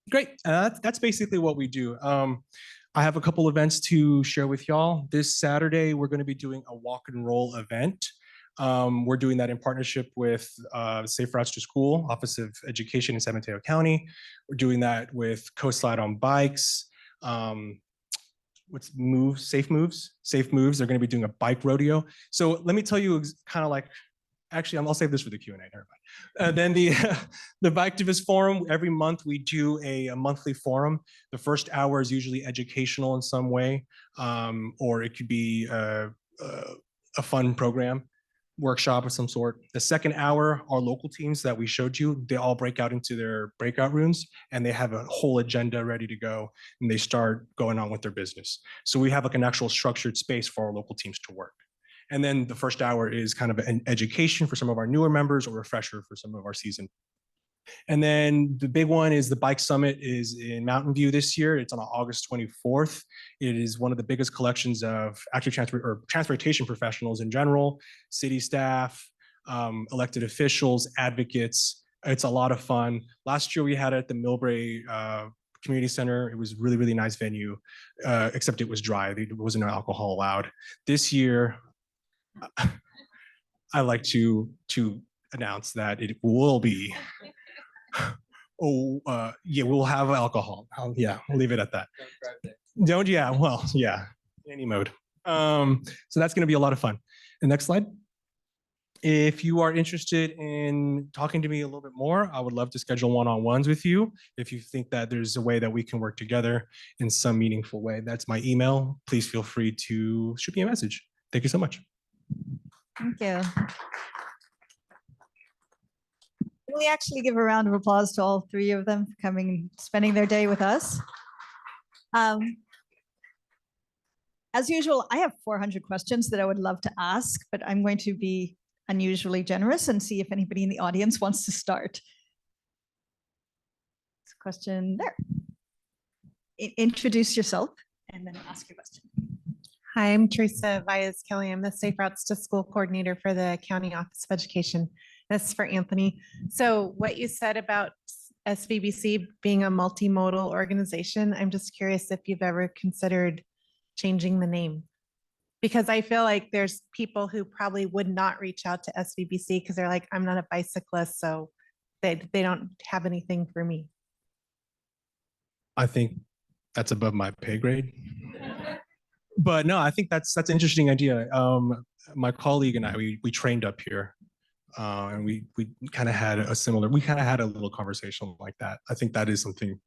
Great, that's basically what we do. I have a couple events to share with y'all. This Saturday, we're gonna be doing a walk and roll event. We're doing that in partnership with Safe Routes to School, Office of Education in San Mateo County. We're doing that with Co-Slide on Bikes. What's Moves? Safe Moves. Safe Moves. They're going to be doing a bike rodeo. So let me tell you kind of like, actually, I'll save this for the Q&A. Never mind. Then the Bikeactivist Forum. Every month we do a monthly forum. The first hour is usually educational in some way, or it could be a fun program, workshop of some sort. The second hour, our local teams that we showed you, they all break out into their breakout rooms and they have a whole agenda ready to go and they start going on with their business. So we have like an actual structured space for our local teams to work. And then the first hour is kind of an education for some of our newer members or refresher for some of our seasoned. And then the big one is the Bike Summit is in Mountain View this year. It's on August 24th. It is one of the biggest collections of active transportation professionals in general, city staff, elected officials, advocates. It's a lot of fun. Last year we had it at the Millbrae Community Center. It was really, really nice venue, except it was dry. There wasn't no alcohol allowed. This year, I like to announce that it will be. Yeah, we'll have alcohol. Yeah, I'll leave it at that. Don't, yeah, well, yeah, any mode. So that's going to be a lot of fun. The next slide. If you are interested in talking to me a little bit more, I would love to schedule one-on-ones with you. If you think that there's a way that we can work together in some meaningful way, that's my email. Please feel free to shoot me a message. Thank you so much. Thank you. Can we actually give a round of applause to all three of them for coming and spending their day with us? As usual, I have 400 questions that I would love to ask, but I'm going to be unusually generous and see if anybody in the audience wants to start. Question there. Introduce yourself and then ask your question. Hi, I'm Teresa Valles-Kelly. I'm the Safe Routes to School coordinator for the County Office of Education. This is for Anthony. So what you said about SVBC being a multimodal organization, I'm just curious if you've ever considered changing the name. Because I feel like there's people who probably would not reach out to SVBC because they're like, I'm not a bicyclist, so they don't have anything for me. I think that's above my pay grade. But no, I think that's an interesting idea. My colleague and I, we trained up here, and we kind of had a similar. We kind of had a little conversation like that. I think that is something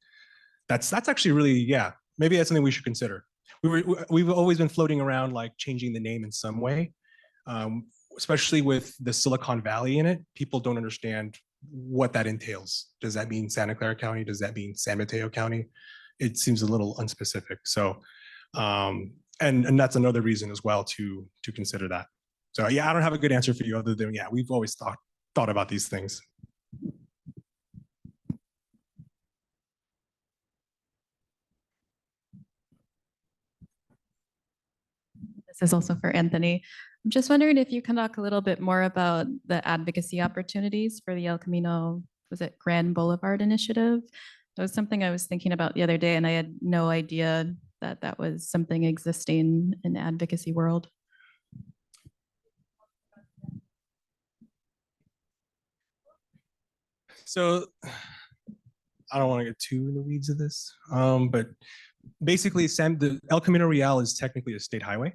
that's actually really, yeah. Maybe that's something we should consider. We've always been floating around like changing the name in some way, especially with the Silicon Valley in it. People don't understand what that entails. Does that mean Santa Clara County? Does that mean San Mateo County? It seems a little unspecific. So. And that's another reason as well to consider that. So yeah, I don't have a good answer for you other than, yeah, we've always thought about these things. This is also for Anthony. I'm just wondering if you can talk a little bit more about the advocacy opportunities for the El Camino, was it Grand Boulevard Initiative? That was something I was thinking about the other day, and I had no idea that that was something existing in the advocacy world. So I don't want to get too in the weeds of this, but basically the El Camino Real is technically a state highway.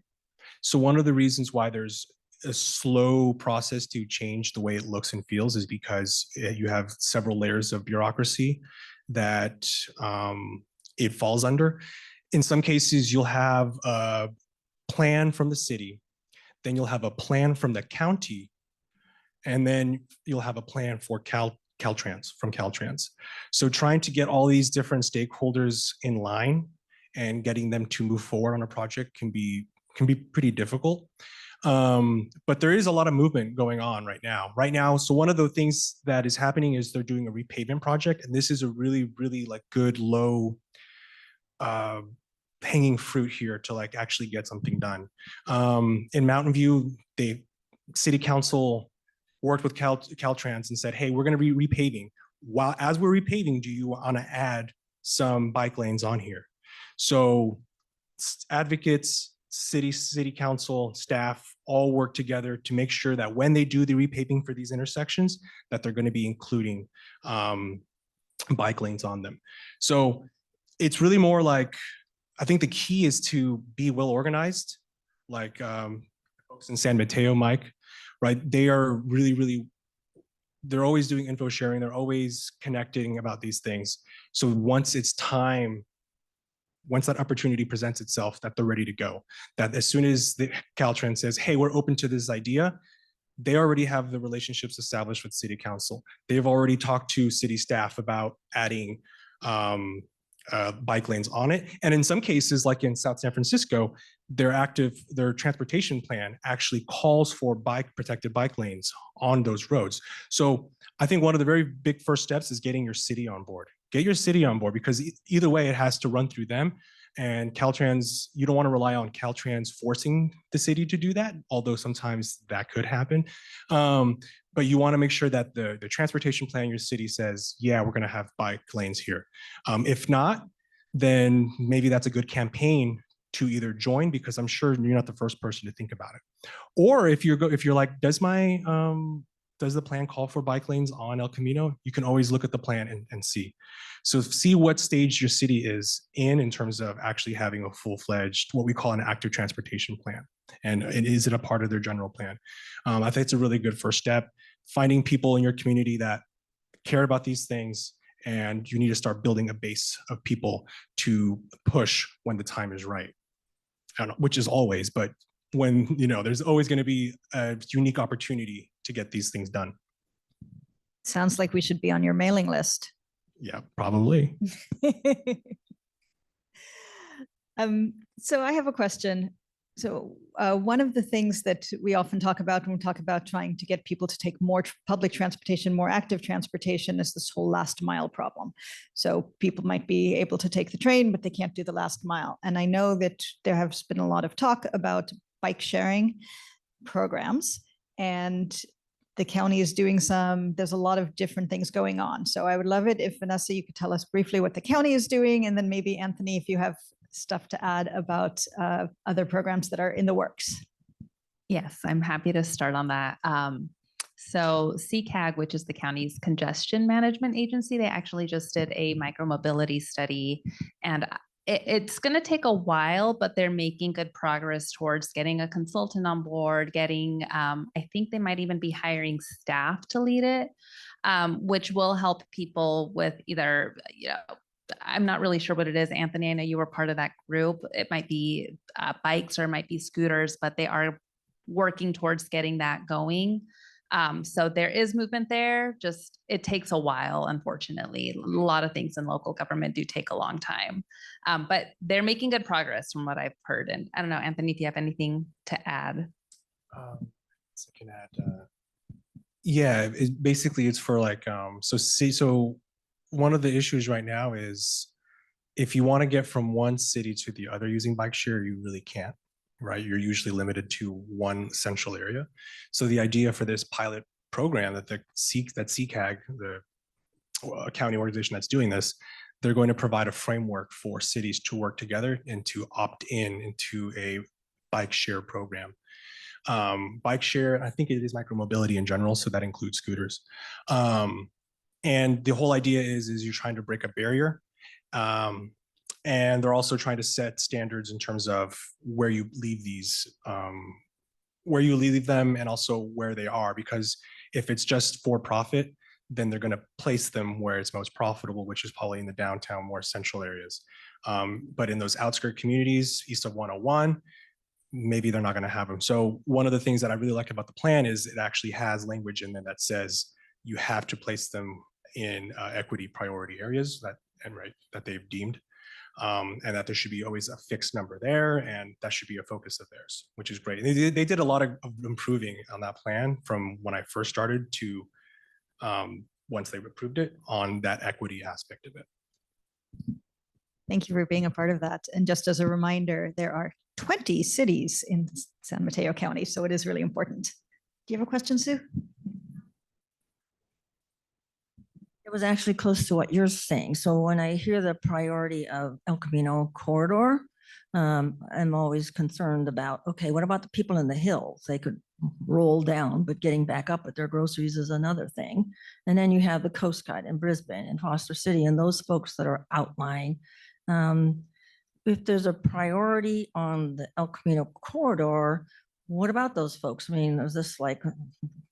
So one of the reasons why there's a slow process to change the way it looks and feels is because you have several layers of bureaucracy that it falls under. In some cases, you'll have a plan from the city, then you'll have a plan from the county, and then you'll have a plan for Caltrans, from Caltrans. So trying to get all these different stakeholders in line and getting them to move forward on a project can be pretty difficult. But there is a lot of movement going on right now. So one of the things that is happening is they're doing a repavement project, and this is a really, really like good low hanging fruit here to like actually get something done. In Mountain View, city council worked with Caltrans and said, hey, we're going to be repaving. As we're repaving, do you want to add some bike lanes on here? So advocates, city council, staff all work together to make sure that when they do the repaving for these intersections, that they're going to be including bike lanes on them. So it's really more like, I think the key is to be well organized, like folks in San Mateo, Mike, right? They are really, they're always doing info sharing. They're always connecting about these things. So once it's time, once that opportunity presents itself, that they're ready to go. That as soon as the Caltrans says, hey, we're open to this idea, they already have the relationships established with city council. They've already talked to city staff about adding bike lanes on it. And in some cases, like in South San Francisco, their transportation plan actually calls for protected bike lanes on those roads. So I think one of the very big first steps is getting your city on board. Get your city on board, because either way it has to run through them. And Caltrans, you don't want to rely on Caltrans forcing the city to do that, although sometimes that could happen. But you want to make sure that the transportation plan in your city says, yeah, we're going to have bike lanes here. If not, then maybe that's a good campaign to either join, because I'm sure you're not the first person to think about it. Or if you're like, does the plan call for bike lanes on El Camino? You can always look at the plan and see. So see what stage your city is in terms of actually having a full-fledged, what we call an active transportation plan. And is it a part of their general plan? I think it's a really good first step. Finding people in your community that care about these things, and you need to start building a base of people to push when the time is right. I don't know, which is always, but when, there's always going to be a unique opportunity to get these things done. Sounds like we should be on your mailing list. Yeah, probably. So I have a question. So one of the things that we often talk about when we talk about trying to get people to take more public transportation, more active transportation, is this whole last mile problem. So people might be able to take the train, but they can't do the last mile. And I know that there has been a lot of talk about bike sharing programs, and the county is doing there's a lot of different things going on. So I would love it if, Vanessa, you could tell us briefly what the county is doing, and then maybe Anthony, if you have stuff to add about other programs that are in the works. Yes, I'm happy to start on that. So CCAG, which is the county's congestion management agency, they actually just did a micromobility study, and it's going to take a while, but they're making good progress towards getting a consultant on board, I think they might even be hiring staff to lead it, which will help people with either, I'm not really sure what it is. Anthony, I know you were part of that group. It might be bikes or it might be scooters, but they are working towards getting that going. So there is movement there, just it takes a while, unfortunately. A lot of things in local government do take a long time, but they're making good progress from what I've heard. And I don't know, Anthony, if you have anything to add. I can add, yeah, basically it's for like, so one of the issues right now is if you want to get from one city to the other using bike share, you really can't. Right, you're usually limited to one central area. So the idea for this pilot program that CCAG, the county organization that's doing this, they're going to provide a framework for cities to work together and to opt into a bike share program. Bike share, I think it is micromobility in general, so that includes scooters. And the whole idea is you're trying to break a barrier. And they're also trying to set standards in terms of where you leave them, and also where they are, because if it's just for profit, then they're going to place them where it's most profitable, which is probably in the downtown, more central areas. But in those outskirt communities, east of 101, maybe they're not going to have them. So one of the things that I really like about the plan is it actually has language in there that says you have to place them in equity priority areas that they've deemed. And that there should be always a fixed number there, and that should be a focus of theirs, which is great. They did a lot of improving on that plan from when I first started to once they approved it on that equity aspect of it. Thank you for being a part of that. And just as a reminder, there are 20 cities in San Mateo County, so it is really important. Do you have a question, Sue? It was actually close to what you're saying. So when I hear the priority of El Camino corridor, I'm always concerned about, okay, what about the people in the hills? They could roll down, but getting back up with their groceries is another thing. And then you have the Coast Guard in Brisbane and Foster City and those folks that are outlying. If there's a priority on the El Camino corridor, what about those folks? I mean, is this like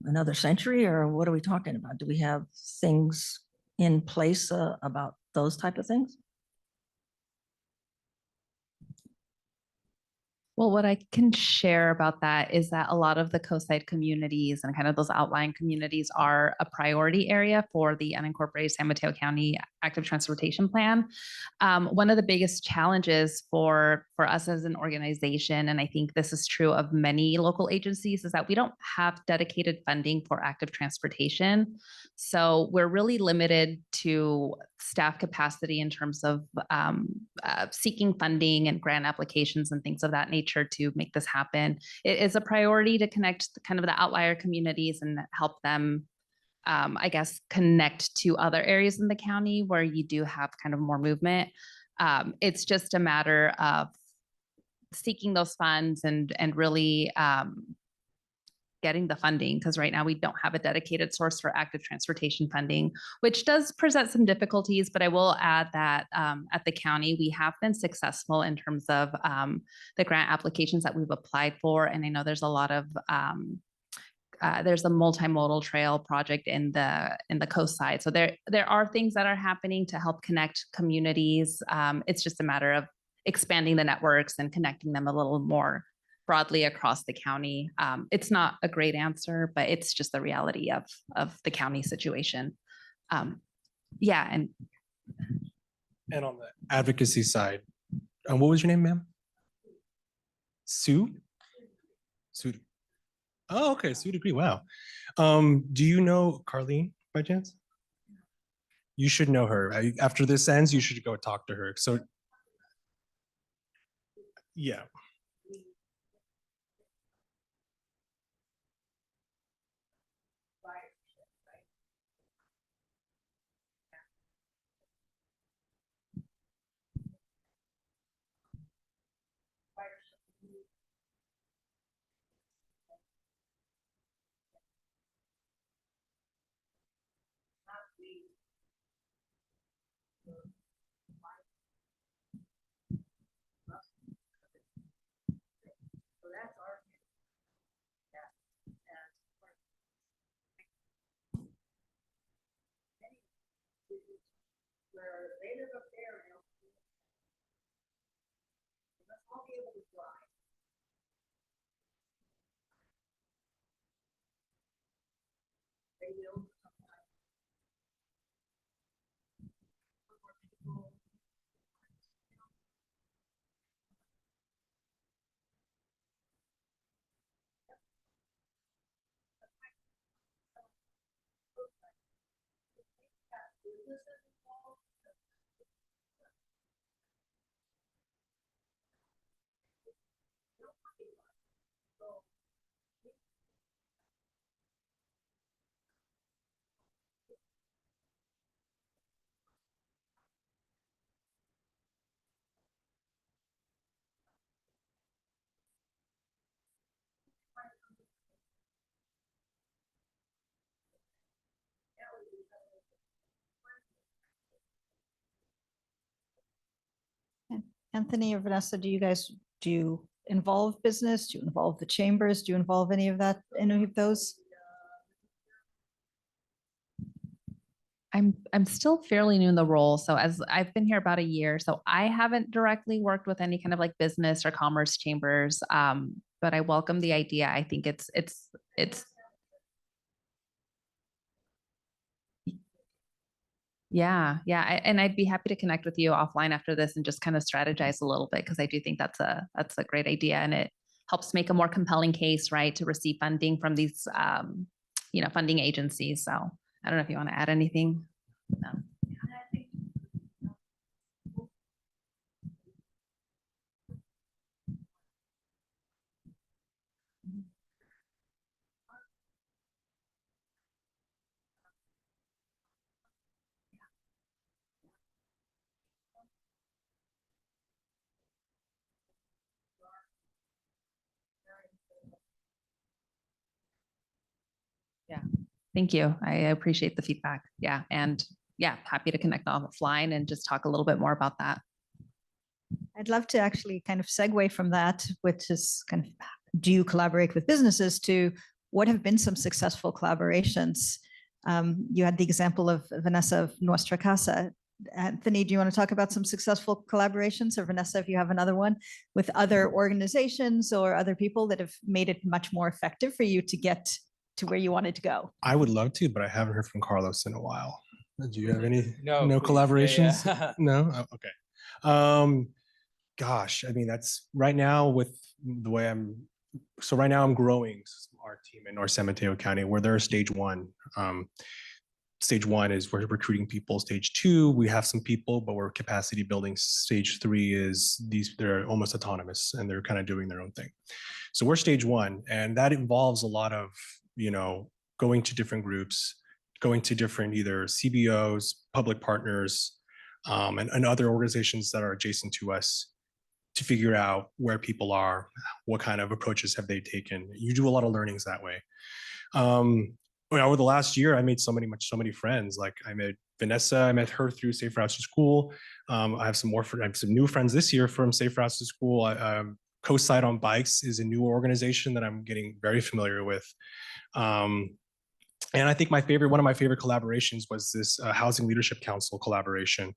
another century or what are we talking about? Do we have things in place about those type of things? Well, what I can share about that is that a lot of the coastside communities and kind of those outlying communities are a priority area for the unincorporated San Mateo County Active Transportation Plan. One of the biggest challenges for us as an organization, and I think this is true of many local agencies, is that we don't have dedicated funding for active transportation. So we're really limited to staff capacity in terms of seeking funding and grant applications and things of that nature to make this happen. It is a priority to connect kind of the outlier communities and help them, I guess, connect to other areas in the county where you do have kind of more movement. It's just a matter of seeking those funds and really getting the funding, because right now we don't have a dedicated source for active transportation funding, which does present some difficulties. But I will add that at the county, we have been successful in terms of the grant applications that we've applied for. And I know there's a lot of there's a multimodal trail project in the coast side. So there are things that are happening to help connect communities. It's just a matter of expanding the networks and connecting them a little more broadly across the county. It's not a great answer, but it's just the reality of the county situation. Yeah, and on the advocacy side, what was your name, ma'am? Sue? Sue. Oh, okay, Sue Degree. Wow. Do you know Carlene by chance? You should know her. After this ends, you should go talk to her. So, yeah. Anthony or Vanessa, do you involve business? Do you involve the chambers? Do you involve any of those? I'm still fairly new in the role. So as I've been here about a year, so I haven't directly worked with any kind of like business or commerce chambers. But I welcome the idea. I think it's yeah. And I'd be happy to connect with you offline after this and just kind of strategize a little bit, because I do think that's a great idea, and it helps make a more compelling case, right, to receive funding from these funding agencies. So I don't know if you want to add anything. No. Thank you. I appreciate the feedback. Yeah. And yeah, happy to connect offline and just talk a little bit more about that. I'd love to actually kind of segue from that, which is kind of, do you collaborate with businesses, to what have been some successful collaborations? You had the example of Vanessa of Nuestra Casa. Anthony, do you want to talk about some successful collaborations? Or Vanessa, if you have another one with other organizations or other people that have made it much more effective for you to get to where you wanted to go? I would love to, but I haven't heard from Carlos in a while. Do you have any No, no please. collaborations? Yeah, yeah. No? Oh, okay. Gosh, I mean, that's right now with the way right now I'm growing our team in North San Mateo County, where they're stage one. Stage one is we're recruiting people. Stage two, we have some people, but we're capacity building. Stage three is they're almost autonomous and they're kind of doing their own thing. So we're stage one, and that involves a lot of, going to different groups, going to different either CBOs, public partners, and other organizations that are adjacent to us to figure out where people are, what kind of approaches have they taken. You do a lot of learnings that way. Over the last year, I made so many friends. Like I met Vanessa, I met her through Safe Routes to School. I have some new friends this year from Safe Routes to School. Co-Side on Bikes is a new organization that I'm getting very familiar with. And I think one of my favorite collaborations was this Housing Leadership Council collaboration.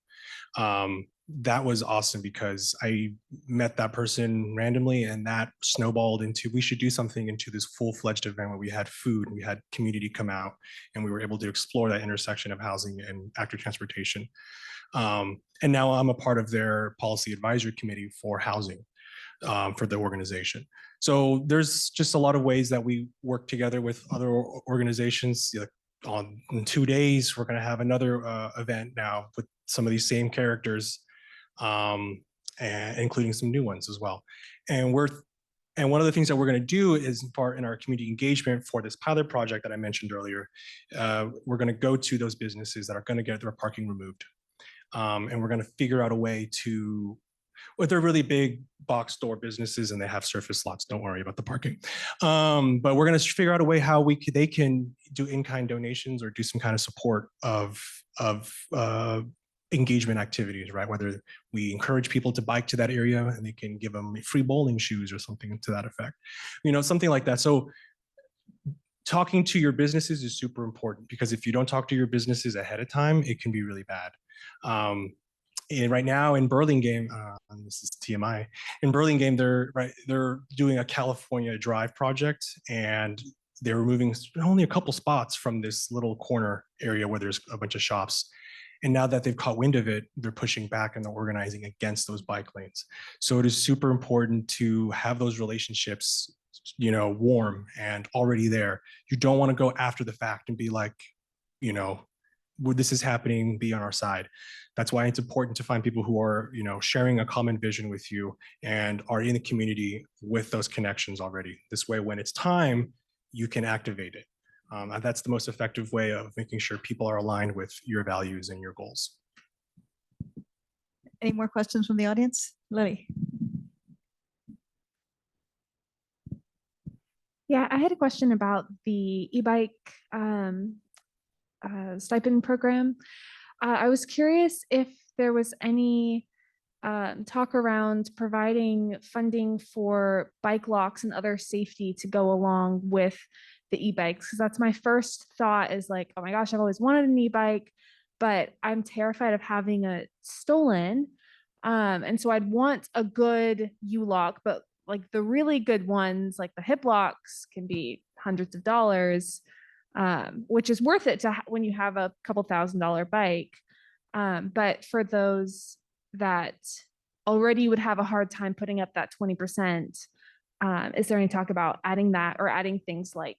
That was awesome because I met that person randomly, and that snowballed into, we should do something, into this full-fledged event where we had food, we had community come out, and we were able to explore that intersection of housing and active transportation. And now I'm a part of their policy advisory committee for housing for the organization. So there's just a lot of ways that we work together with other organizations. In 2 days, we're going to have another event now with some of these same characters, and including some new ones as well. And one of the things that we're going to do is in our community engagement for this pilot project that I mentioned earlier, we're going to go to those businesses that are going to get their parking removed. And we're going to figure out a way to, well, they're really big box store businesses and they have surface lots. Don't worry about the parking. But we're going to figure out a way how they can do in-kind donations or do some kind of support of engagement activities, right? Whether we encourage people to bike to that area and they can give them free bowling shoes or something to that effect, something like that. So talking to your businesses is super important, because if you don't talk to your businesses ahead of time, it can be really bad. And right now in Burlingame, this is TMI, in Burlingame, they're doing a California Drive project, and they're removing only a couple spots from this little corner area where there's a bunch of shops. And now that they've caught wind of it, they're pushing back and they're organizing against those bike lanes. So it is super important to have those relationships, warm and already there. You don't want to go after the fact and be like, this is happening, be on our side. That's why it's important to find people who are, sharing a common vision with you and are in the community with those connections already. This way, when it's time, you can activate it. And that's the most effective way of making sure people are aligned with your values and your goals. Any more questions from the audience? Lily. Yeah, I had a question about the e-bike stipend program. I was curious if there was any talk around providing funding for bike locks and other safety to go along with the e-bikes, because that's my first thought, is like, oh my gosh, I've always wanted an e-bike, but I'm terrified of having it stolen. And so I'd want a good U-lock, but like the really good ones, like the hip locks, can be hundreds of dollars, which is worth it when you have a couple $1,000 bike. But for those that already would have a hard time putting up that 20%, is there any talk about adding that, or adding things like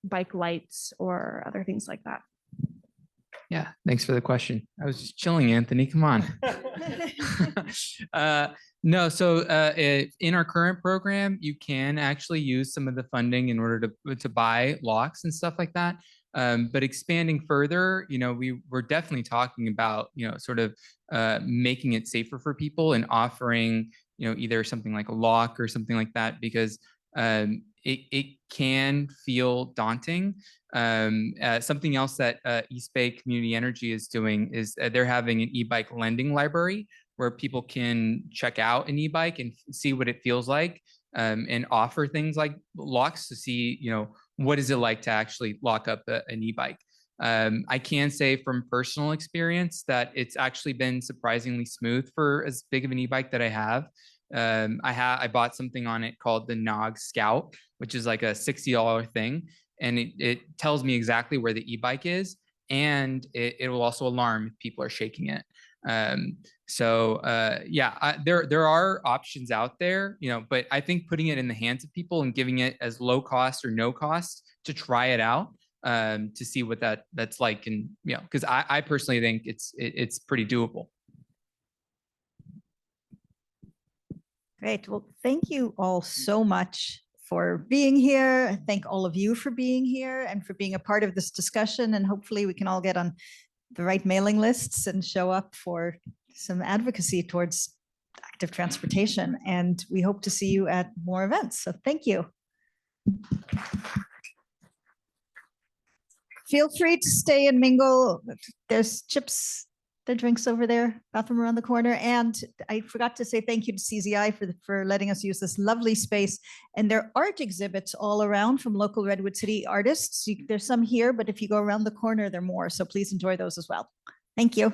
bike lights or other things like that? Yeah, thanks for the question. I was just chilling, Anthony. Come on. No, so in our current program, you can actually use some of the funding in order to buy locks and stuff like that. But expanding further, we're definitely talking about, sort of making it safer for people and offering, either something like a lock or something like that, because it can feel daunting. Something else that East Bay Community Energy is doing is they're having an e-bike lending library where people can check out an e-bike and see what it feels like, and offer things like locks to see, what is it like to actually lock up an e-bike. I can say from personal experience that it's actually been surprisingly smooth for as big of an e-bike that I have. I bought something on it called the Nog Scout, which is like a $60 thing. And it tells me exactly where the e-bike is. And it will also alarm if people are shaking it. There are options out there, but I think putting it in the hands of people and giving it as low cost or no cost to try it out, to see what that's like. And, because I personally think it's pretty doable. Great. Well, thank you all so much for being here. Thank all of you for being here and for being a part of this discussion. And hopefully we can all get on the right mailing lists and show up for some advocacy towards active transportation. And we hope to see you at more events. So thank you. Feel free to stay and mingle. There's chips, their drinks over there, bathroom around the corner. And I forgot to say thank you to CZI for letting us use this lovely space. And there are art exhibits all around from local Redwood City artists. There's some here, but if you go around the corner, there are more. So please enjoy those as well. Thank you.